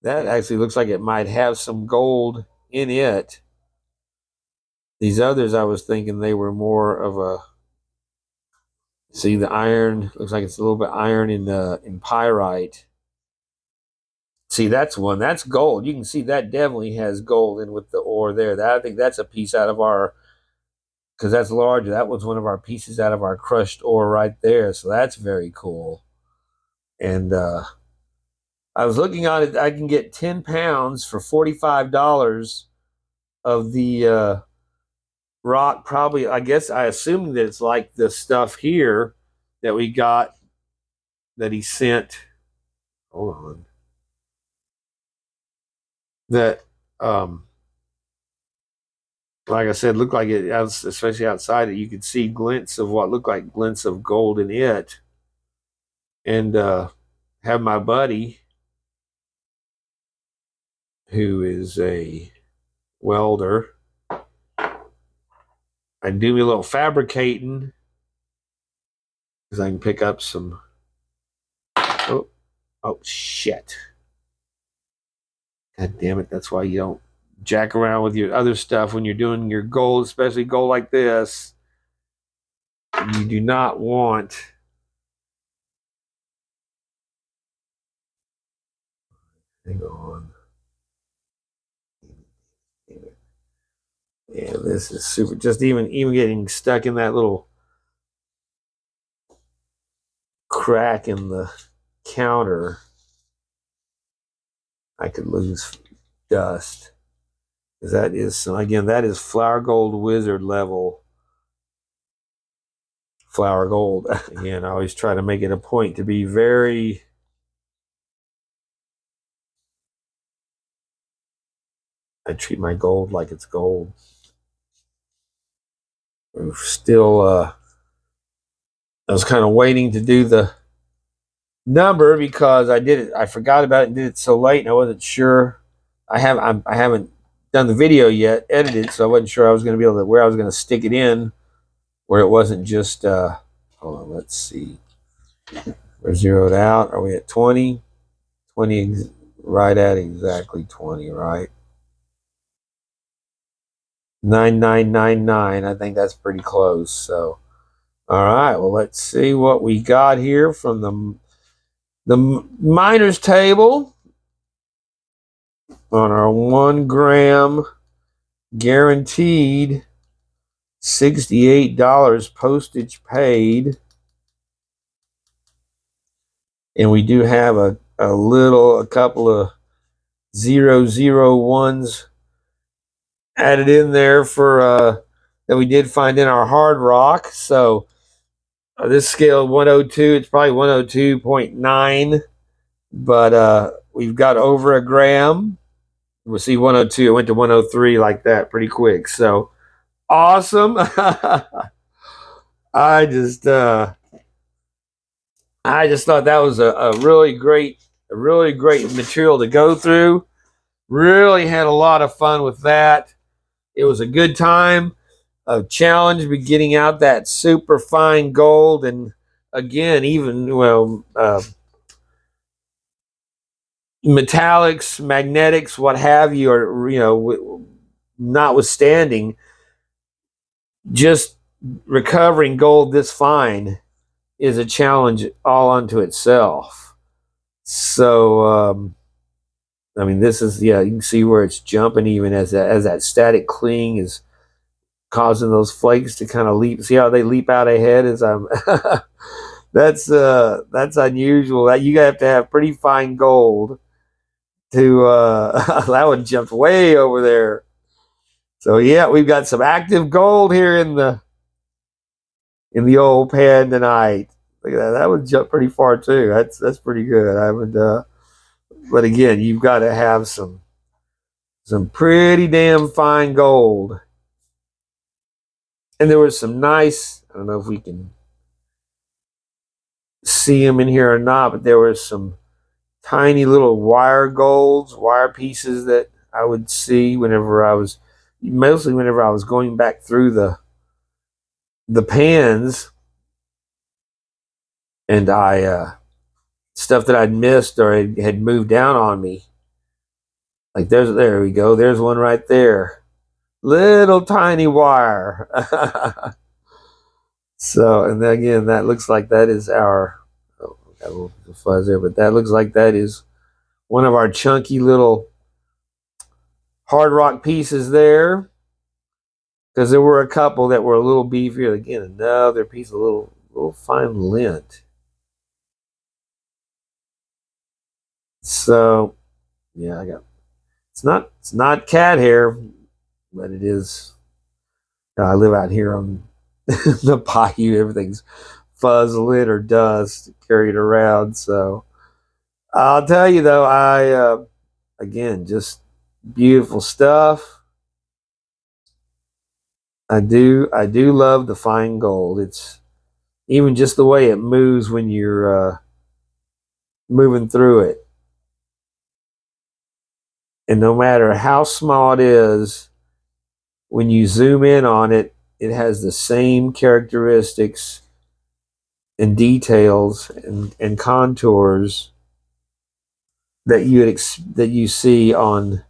That actually looks like it might have some gold in it. These others, I was thinking they were more of a, see the iron, looks like it's a little bit iron in pyrite. See, that's one, that's gold. You can see that definitely has gold in with the ore there. That, I think that's a piece out of our, because that's larger. That was one of our pieces out of our crushed ore right there. So that's very cool. And I was looking on it. I can get 10 pounds for $45 of the rock. Probably, I guess, I assume that it's like the stuff here that we got that he sent. Hold on. That, like I said, looked like it, especially outside it, you could see glints of what looked like glints of gold in it. And have my buddy, who is a welder, I do me a little fabricating because I can pick up some. Oh, oh shit! God damn it! That's why you don't jack around with your other stuff when you're doing your gold, especially gold like this. You do not want. Hang on. Yeah, this is super. Just even getting stuck in that little crack in the counter, I could lose dust. Because that is, again, that is flour gold wizard level flour gold. Again, I always try to make it a point to be very, I treat my gold like it's gold. We're still, I was kind of waiting to do the number because I forgot about it and did it so late, and I wasn't sure. I haven't done the video yet, edited, so I wasn't sure I was going to be able to, where I was going to stick it in, where it wasn't just, hold on, let's see. We're zeroed out. Are we at 20? 20, right at exactly 20, right? 9999. I think that's pretty close. So, all right. Well, let's see what we got here from the The miners table on our 1 gram guaranteed, $68 postage paid. And we do have a couple of 001s added in there for that we did find in our hard rock. So this scale 102, it's probably 102.9, but we've got over a gram. We'll see 102. It went to 103 like that pretty quick. So awesome. I just thought that was a really great material to go through. Really had a lot of fun with that. It was a good time, a challenge, be getting out that super fine gold, and again, even metallics, magnetics, what have you, or notwithstanding, just recovering gold this fine is a challenge all unto itself. So, I mean, this is, you can see where it's jumping even as that static cling is causing those flakes to kind of leap. See how they leap out ahead as I'm. That's unusual. That you have to have pretty fine gold to that one jumped way over there. So yeah, we've got some active gold here in the old pan tonight. Look at that. That would jump pretty far too. That's pretty good. I would but again, you've got to have some pretty damn fine gold. And there was some nice, I don't know if we can see them in here or not, but there was some tiny little wire pieces that I would see mostly whenever I was going back through the pans, and I stuff that I'd missed or had moved down on me. Like there we go. There's one right there. Little tiny wire. So, and then again, that looks like that is our, got a little fuzz there, but that looks like that is one of our chunky little hard rock pieces there. Because there were a couple that were a little beefier. Again, another piece of little fine lint. So, yeah, it's not cat hair, but it is. I live out here on the bayou. Everything's fuzz lit or dust carried around. So I'll tell you though, I again, just beautiful stuff. I do love the fine gold. It's even just the way it moves when you're moving through it. And no matter how small it is, when you zoom in on it, it has the same characteristics and details and contours that you see on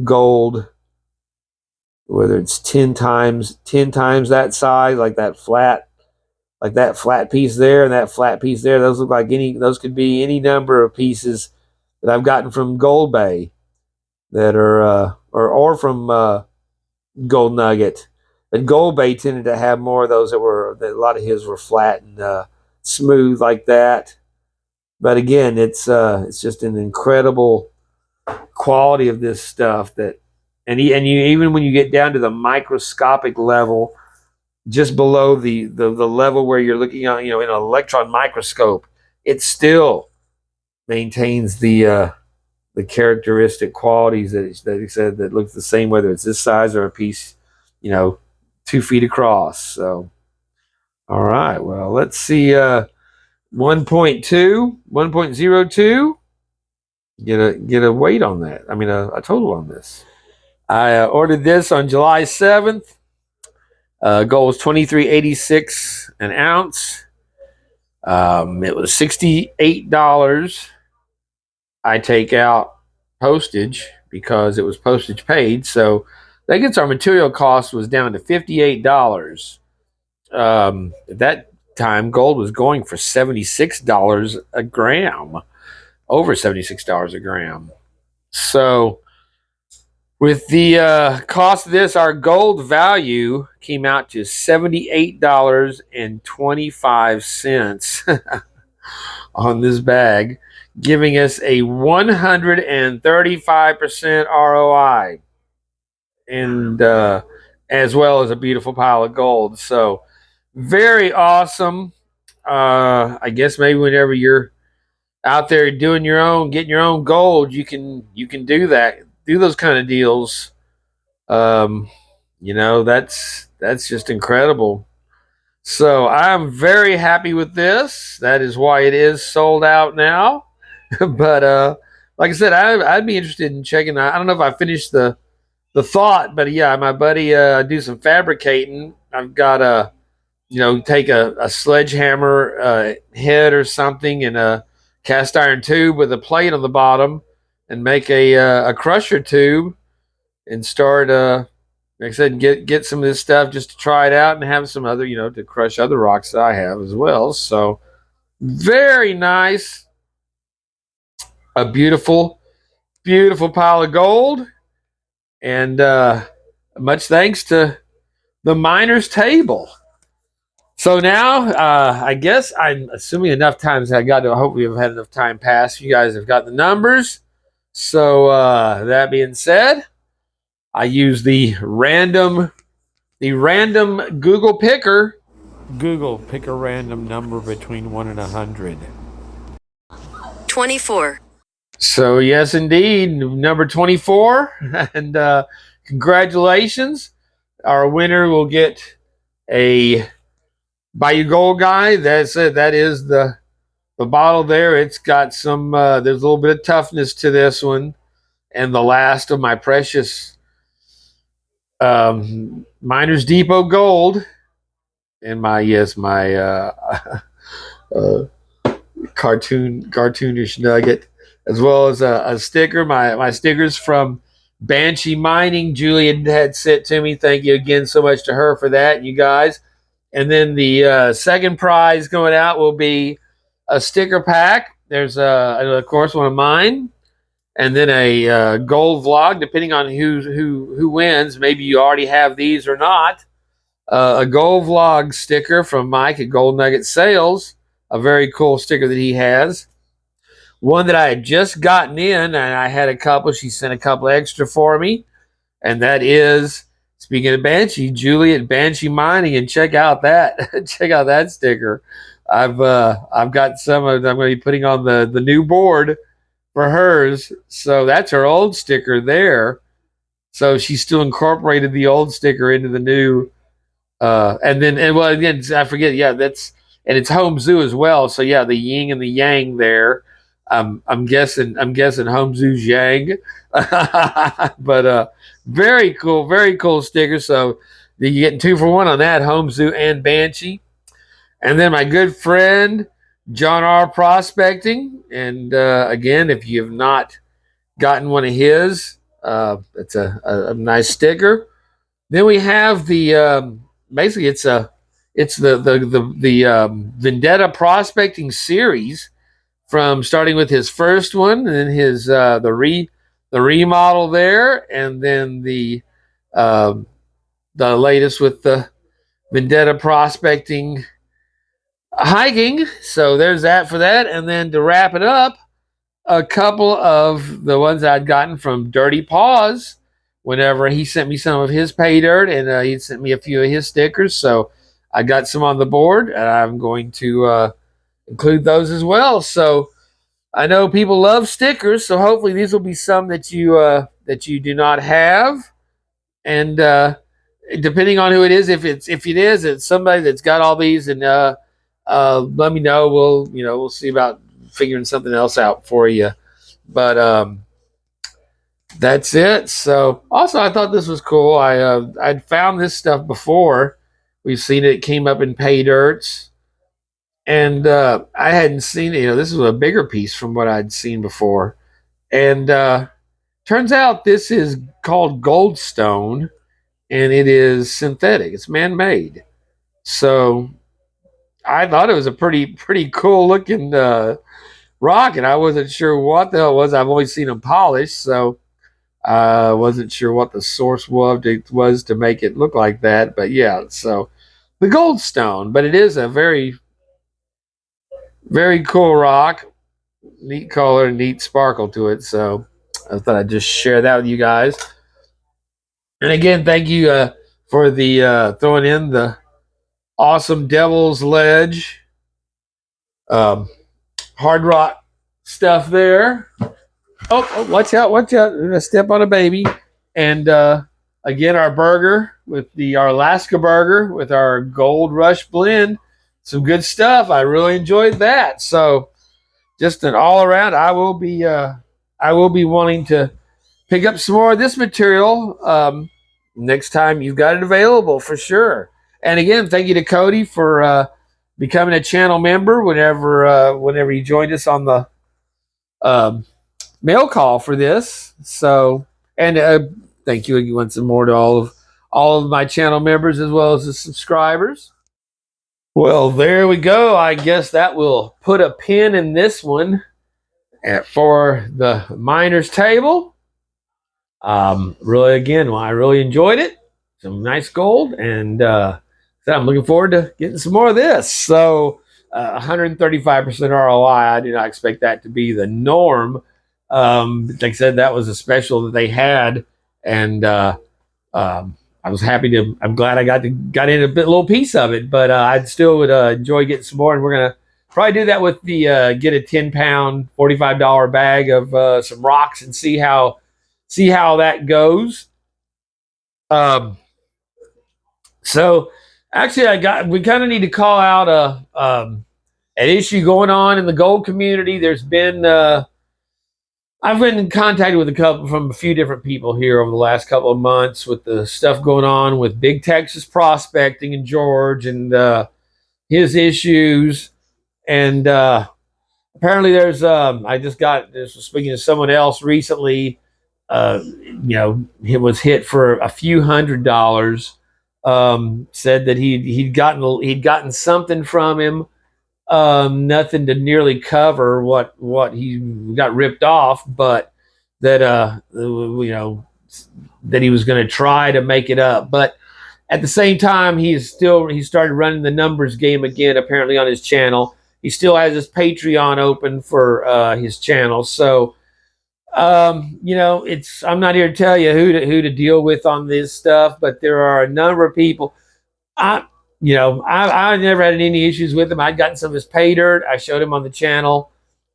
gold, whether it's 10 times that size, like that flat piece there and that flat piece there. Those could be any number of pieces that I've gotten from Gold Bay that are or from Gold Nugget. But Gold Bay tended to have more of those that a lot of his were flat and smooth like that. But again, it's just an incredible quality of this stuff and you even when you get down to the microscopic level, just below the level where you're looking at, in an electron microscope, it still maintains the characteristic qualities that he said that looks the same, whether it's this size or a piece, 2 feet across. So, all right, well, let's see, 1.02, get a weight on that. I mean, a total on this. I ordered this on July 7th. Gold was $23.86 an ounce. It was $68. I take out postage because it was postage paid, so that gets our material cost was down to $58. That time, gold was going for $76 a gram, over $76 a gram. So with the cost of this, our gold value came out to $78.25 on this bag, giving us a 135% ROI, and as well as a beautiful pile of gold. So very awesome. I guess maybe whenever you're out there doing your own, getting your own gold, you can do that, do those kind of deals. That's just incredible. So I'm very happy with this. That is why it is sold out now. But like I said, I'd be interested in checking. I don't know if I finished the thought, but yeah, my buddy do some fabricating. I've got a take a sledgehammer head or something and a cast iron tube with a plate on the bottom, and make a crusher tube and start like I said, get some of this stuff just to try it out and have some other, to crush other rocks that I have as well. So very nice. A beautiful, beautiful pile of gold. And much thanks to the miners table. So now, I guess I'm assuming enough times I got to, hopefully I've had enough time pass. You guys have got the numbers. So that being said, I use the random Google picker. Google, pick a random number between 1 and 100. 24. So yes, indeed, number 24. And congratulations. Our winner will get a Bayou Gold Guy. That's it. That is the bottle there. It's got some, there's a little bit of toughness to this one. And the last of my precious Miners Depot Gold. And my cartoonish nugget, as well as a sticker. My stickers from Banshee Mining, Julia had sent to me. Thank you again so much to her for that, you guys. And then the second prize going out will be a sticker pack. There's of course one of mine, and then a gold vlog, depending on who wins. Maybe you already have these or not. A gold vlog sticker from Mike at Gold Nugget Sales, a very cool sticker that he has. One that I had just gotten in, and I had a couple. She sent a couple extra for me, and that is, speaking of Banshee, Julie at Banshee Mining, and check out that check out that sticker. I've got some of. I'm going to be putting on the new board for hers. So that's her old sticker there. So she still incorporated the old sticker into the new. Again, I forget. Yeah, and it's home zoo as well. So yeah, the yin and the yang there. I'm guessing home zoo's yang, but very cool sticker. So you're getting 2 for 1 on that, home zoo and Banshee. And then my good friend John R. Prospecting, and again, if you have not gotten one of his, it's a nice sticker. Then we have the basically it's the Vendetta Prospecting series, from starting with his first one, and then his the remodel there, and then the latest with the Vendetta Prospecting hiking. So there's that for that. And then to wrap it up, a couple of the ones I'd gotten from Dirty Paws whenever he sent me some of his pay dirt, and he sent me a few of his stickers. So I got some on the board, and I'm going to include those as well. So I know people love stickers, so hopefully these will be some that you do not have. And depending on who it is, if it's somebody that's got all these, and let me know. We'll see about figuring something else out for you. But that's it. So also, I thought this was cool. I'd found this stuff before. We've seen it came up in pay dirts, and I hadn't seen it. This was a bigger piece from what I'd seen before. And turns out this is called goldstone, and it is synthetic. It's man-made. So I thought it was a pretty cool looking rock, and I wasn't sure what the hell it was. I've always seen them polished, so I wasn't sure what the source was to make it look like that. But yeah, so the goldstone, but it is a very cool rock, neat color, neat sparkle to it. So I thought I'd just share that with you guys. And again, thank you for the throwing in the awesome Devil's Ledge um, hard rock stuff there. Oh, watch out, watch out. We're going to step on a baby. And again, our burger with our Alaska burger with our Gold Rush blend. Some good stuff. I really enjoyed that. So just an all around, I will be wanting to pick up some more of this material next time you've got it available for sure. And again, thank you to Cody for becoming a channel member whenever he joined us on the um, mail call for this. So, and thank you once more to all of my channel members as well as the subscribers. Well, there we go. I guess that will put a pin in this one for the miners table. Really, again, well, I really enjoyed it. Some nice gold, and so I'm looking forward to getting some more of this. So, 135% ROI. I do not expect that to be the norm. Like I said, that was a special that they had, and I was happy to. I'm glad I got in a little piece of it, but I'd still would enjoy getting some more, and we're gonna probably do that with the get a 10-pound, $45 bag of some rocks and see how that goes. Um, so actually, we kind of need to call out an issue going on in the gold community. There's been I've been in contact with a few different people here over the last couple of months with the stuff going on with Big Texas Prospecting and George and his issues. And apparently there's I just was speaking to someone else recently. He was hit for a few $100s. Said that he'd gotten something from him, nothing to nearly cover what he got ripped off, but that that he was going to try to make it up. But at the same time, he started running the numbers game again, apparently on his channel. He still has his Patreon open for his channel. So I'm not here to tell you who to deal with on this stuff, but there are a number of people. I never had any issues with him. I'd gotten some of his pay dirt. I showed him on the channel.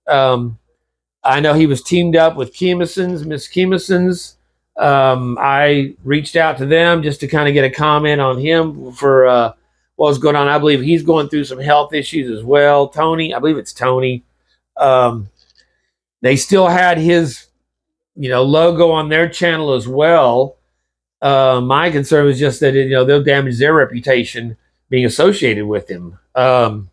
I know he was teamed up with Miss Kemison's. I reached out to them just to kind of get a comment on him for what was going on. I believe he's going through some health issues as well. Tony, I believe it's Tony. They still had his logo on their channel as well. My concern was just that they'll damage their reputation being associated with him. Like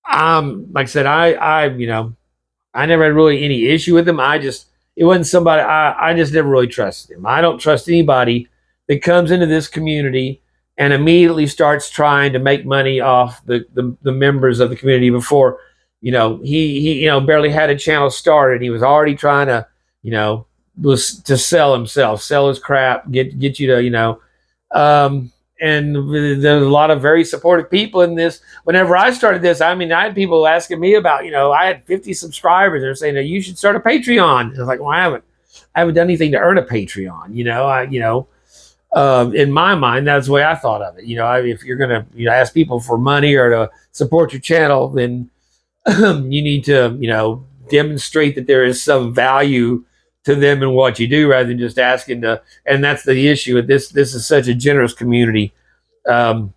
I said, I never had really any issue with him. It wasn't somebody I just never really trusted him. I don't trust anybody that comes into this community and immediately starts trying to make money off the members of the community before he barely had a channel started. He was already trying to was to sell himself, sell his crap, get you to and there's a lot of very supportive people in this. Whenever I started this, I had people asking me about, I had 50 subscribers. They're saying that you should start a Patreon. I was like, well, I haven't done anything to earn a Patreon. In my mind, that's the way I thought of it. If you're gonna ask people for money or to support your channel, then you need to demonstrate that there is some value to them in what you do rather than just asking to. And that's the issue. This is such a generous community. Same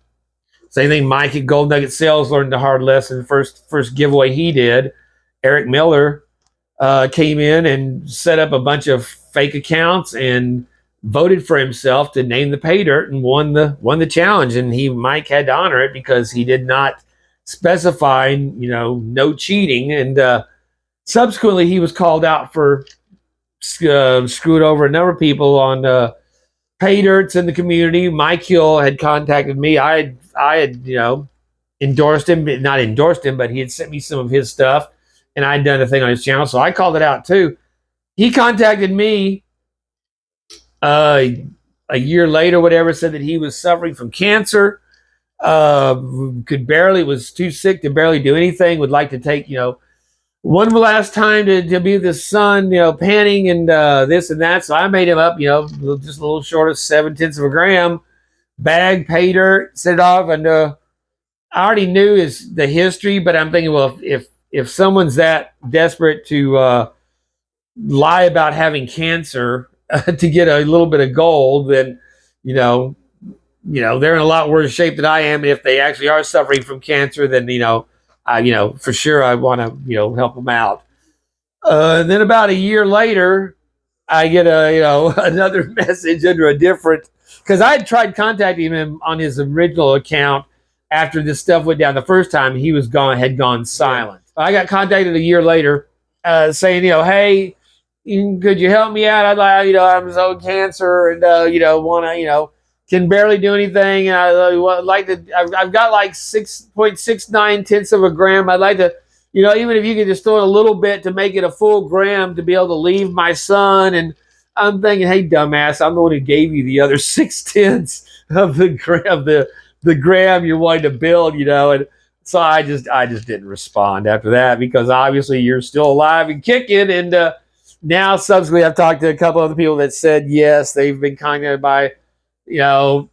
thing. Mike at Gold Nugget Sales learned the hard lesson. First giveaway he did, Eric Miller came in and set up a bunch of fake accounts and voted for himself to name the pay dirt and won the challenge. And Mike had to honor it because he did not specify no cheating. And subsequently he was called out for screwed over a number of people on pay dirts in the community. Mike Hill had contacted me. I had endorsed him, not endorsed him, but he had sent me some of his stuff, and I'd done a thing on his channel, so I called it out too. He contacted me a year later, whatever, said that he was suffering from cancer, was too sick to barely do anything, would like to take, one last time to be with his son, panning and this and that. So I made him up, just a little short of 0.7 of a gram, bag, pay dirt, set it off, and I already knew the history, but I'm thinking, well, if someone's that desperate to lie about having cancer to get a little bit of gold, then they're in a lot worse shape than I am. If they actually are suffering from cancer, then for sure I want to help them out. And then about a year later, I get another message under a different, because I had tried contacting him on his original account after this stuff went down the first time. He had gone silent. I got contacted a year later, saying, hey, could you help me out? I'd like, I'm so cancer and want to, can barely do anything, and I would like to. I've got like 6.69 of a gram. I'd like to, even if you could just throw in a little bit to make it a full gram to be able to leave my son. And I'm thinking, hey, dumbass, I'm the one who gave you the other 6/10 of the gram you wanted to build, and so I just didn't respond after that, because obviously you're still alive and kicking. And now subsequently, I've talked to a couple other people that said yes, they've been contacted by, oh,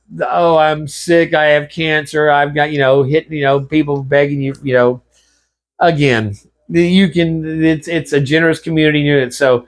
I'm sick, I have cancer, I've got, people begging you, again, it's a generous community unit. So,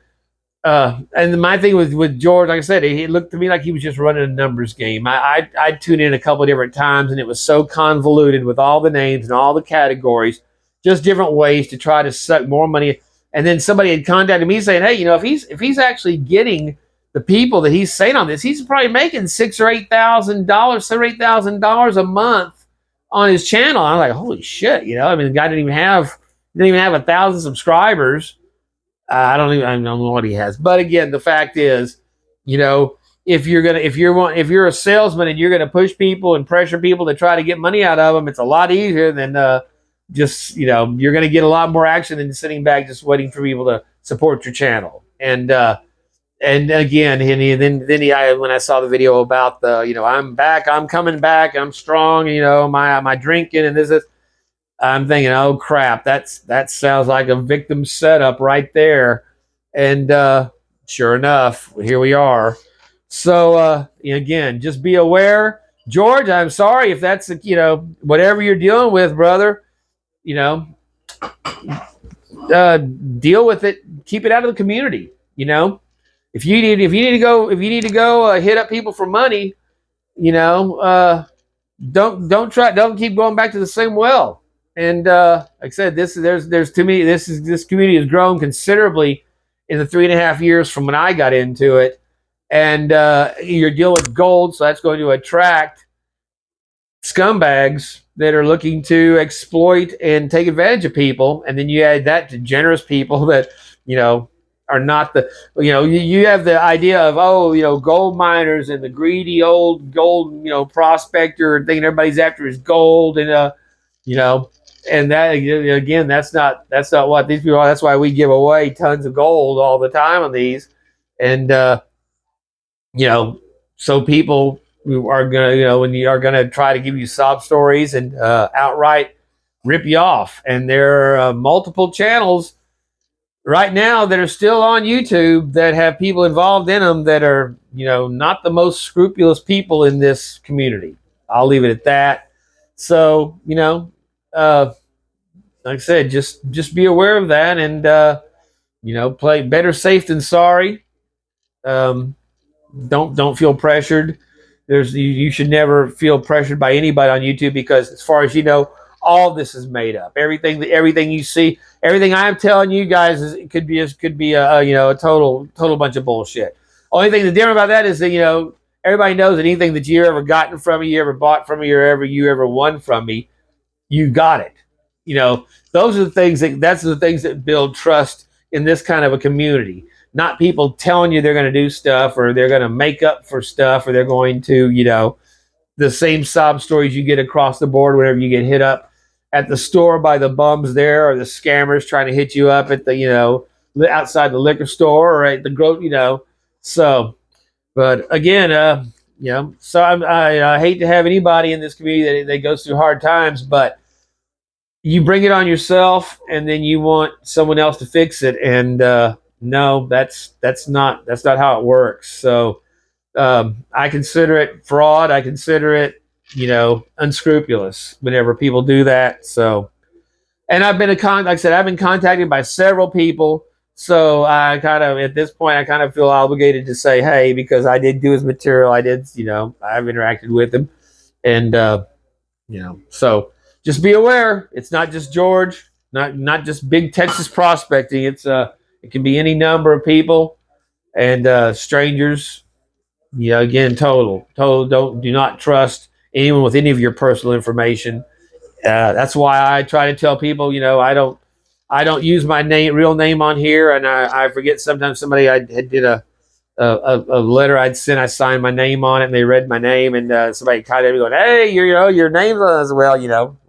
and my thing with George, like I said, it looked to me like he was just running a numbers game. I'd tune in a couple of different times, and it was so convoluted with all the names and all the categories, just different ways to try to suck more money. And then somebody had contacted me saying, hey, if he's actually getting the people that he's saying on this, he's probably making $6,000 or $8,000 a month on his channel. I'm like, holy shit, the guy didn't even have 1,000 subscribers. I don't know what he has. But again, the fact is, if you're a salesman and you're gonna push people and pressure people to try to get money out of them, it's a lot easier than you're gonna get a lot more action than sitting back just waiting for people to support your channel. And again, when I saw the video about I'm back, I'm coming back, I'm strong, my drinking and this, I'm thinking, oh crap, that sounds like a victim setup right there. And sure enough, here we are. So again, just be aware. George, I'm sorry if that's whatever you're dealing with, brother. Deal with it. Keep it out of the community. If you need to go hit up people for money, don't keep going back to the same well. And like I said, there's too many. This community has grown considerably in the 3.5 years from when I got into it. And you're dealing with gold, so that's going to attract scumbags that are looking to exploit and take advantage of people. And then you add that to generous people that are not you have the idea of gold miners and the greedy old gold prospector and thinking everybody's after his gold. And and that again, that's not what these people are. That's why we give away tons of gold all the time on these. And so people are gonna when you are gonna try to give you sob stories and outright rip you off. And there are multiple channels right now that are still on YouTube that have people involved in them that are not the most scrupulous people in this community. I'll leave it at that. So like I said, just be aware of that, and play better safe than sorry. Don't feel pressured. You should never feel pressured by anybody on YouTube, because as far as all this is made up. Everything you see, everything I'm telling you guys could be a total bunch of bullshit. Only thing that's different about that is that everybody knows that anything that you ever gotten from me, you ever bought from me, or you ever won from me, you got it. Those are the things that's the things that build trust in this kind of a community. Not people telling you they're going to do stuff, or they're going to make up for stuff, or they're going to the same sob stories you get across the board whenever you get hit up at the store by the bums there, or the scammers trying to hit you up at the, outside the liquor store or at the So, but again, so I hate to have anybody in this community that goes through hard times, but you bring it on yourself, and then you want someone else to fix it, and no, that's not how it works. So I consider it fraud. I consider it, unscrupulous whenever people do that. So, and like I said, I've been contacted by several people. So I kind of, at this point, I kind of feel obligated to say, hey, because I did do his material. I did, I've interacted with him, and so just be aware. It's not just George, not just big Texas prospecting. It can be any number of people and strangers. Again, total. Do not trust anyone with any of your personal information. That's why I try to tell people, I don't use my real name on here, and I forget sometimes somebody I did a letter I'd sent, I signed my name on it, and they read my name, and somebody contacted me going, hey, your name's on as well.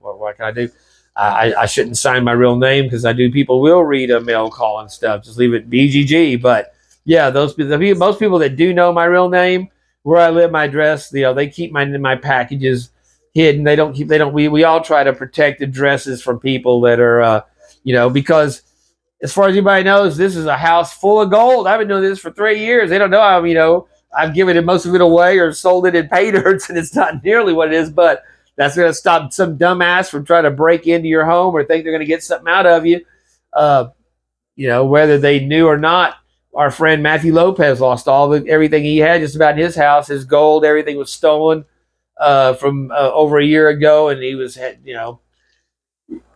What can I do? I shouldn't sign my real name because people will read a mail call and stuff. Just leave it BGG. But yeah, most people that do know my real name, where I live, my address, they keep my packages hidden. We all try to protect addresses from people that are, because as far as anybody knows, this is a house full of gold. I've been doing this for 3 years. They don't know I've given most of it away or sold it in PAYDIRT, and it's not nearly what it is, but that's going to stop some dumbass from trying to break into your home or think they're going to get something out of you. Whether they knew or not, our friend Matthew Lopez lost everything he had just about in his house. His gold, everything was stolen from over a year ago, and he was,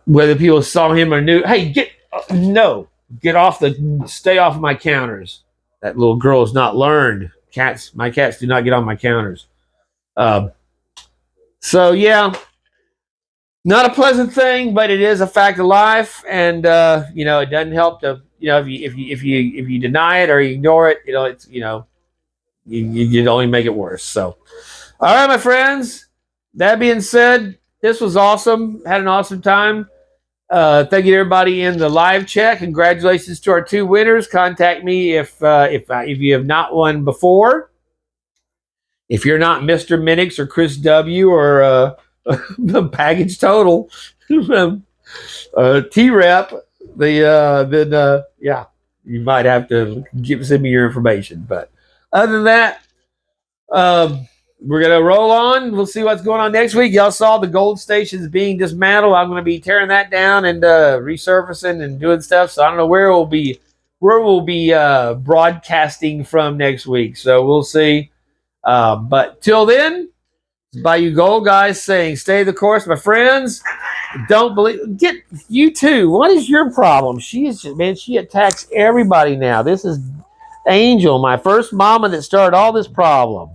whether people saw him or knew, hey, stay off of my counters. That little girl has not learned. My cats do not get on my counters. So yeah, not a pleasant thing, but it is a fact of life, and it doesn't help to, if you deny it or you ignore it, you only make it worse. So, all right, my friends. That being said, this was awesome. Had an awesome time. Thank you to everybody in the live chat. Congratulations to our 2 winners. Contact me if you have not won before. If you're not Mr. Minix or Chris W. or Package Total T-Rep, then you might have to send me your information. But other than that, we're going to roll on. We'll see what's going on next week. Y'all saw the gold stations being dismantled. I'm going to be tearing that down and resurfacing and doing stuff. So I don't know where we'll be broadcasting from next week. So we'll see. But till then, it's Bayou Gold guys saying, stay the course, my friends. Don't believe. Get you too. What is your problem? She attacks everybody now. This is Angel, my first mama that started all this problem.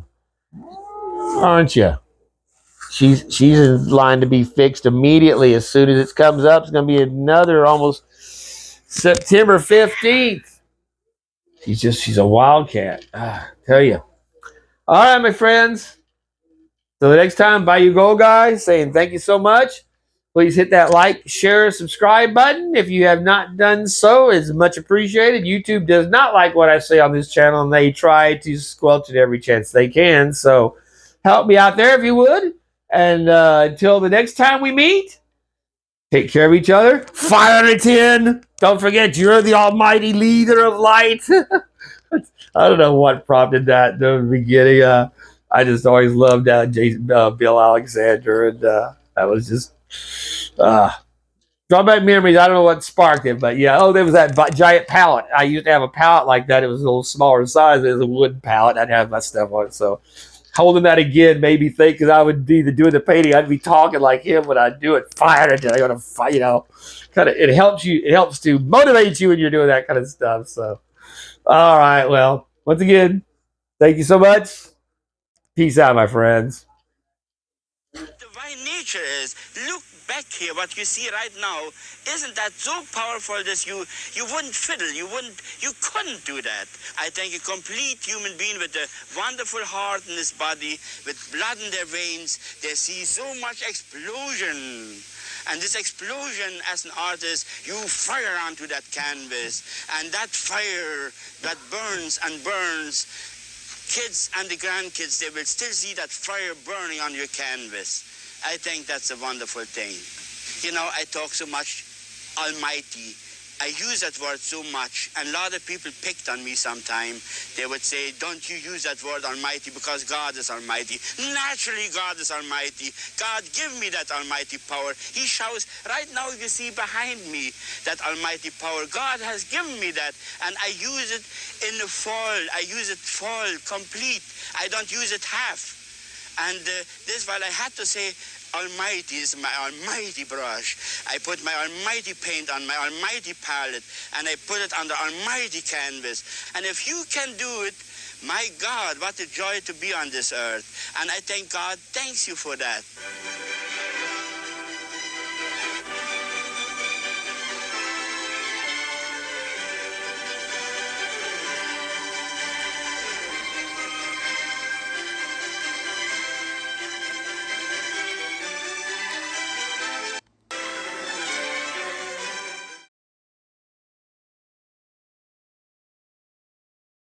Aren't you? She's in line to be fixed immediately. As soon as it comes up, it's going to be another almost September 15th. She's a wildcat. Tell you. All right, my friends. So the next time, Bayou Gold guys saying thank you so much. Please hit that like, share, subscribe button. If you have not done so, it's much appreciated. YouTube does not like what I say on this channel, and they try to squelch it every chance they can. So help me out there if you would. And until the next time we meet, take care of each other. Fire at 10. Don't forget, you're the almighty leader of light. I don't know what prompted that in the beginning. I just always loved Bill Alexander, and that was just drawback memories. I don't know what sparked it, but yeah. Oh, there was that giant pallet. I used to have a pallet like that. It was a little smaller size. It was a wooden pallet. I'd have my stuff on it. So holding that again made me think, because I would be doing the painting. I'd be talking like him when I do it. Fire it. I got to fight. Kind of. It helps you. It helps to motivate you when you're doing that kind of stuff. So, all right. Well, once again, thank you so much. Peace out, my friends. Divine nature is, look back here, what you see right now, isn't that so powerful that you wouldn't fiddle, you couldn't do that. I think a complete human being with a wonderful heart in his body, with blood in their veins, they see so much explosion. And this explosion as an artist, you fire onto that canvas, and that fire that burns and burns, kids and the grandkids, they will still see that fire burning on your canvas. I think that's a wonderful thing. You know, I talk so much Almighty. I use that word so much, and a lot of people picked on me sometime. They would say, don't you use that word Almighty because God is Almighty. Naturally, God is Almighty. God, give me that Almighty power. He shouts, right now you see behind me that Almighty power. God has given me that, and I use it in the full. I use it full, complete. I don't use it half. And this, while I had to say, Almighty is my almighty brush. I put my almighty paint on my almighty palette, and I put it on the almighty canvas. And if you can do it, my God, what a joy to be on this earth. And I thank God, thanks you for that.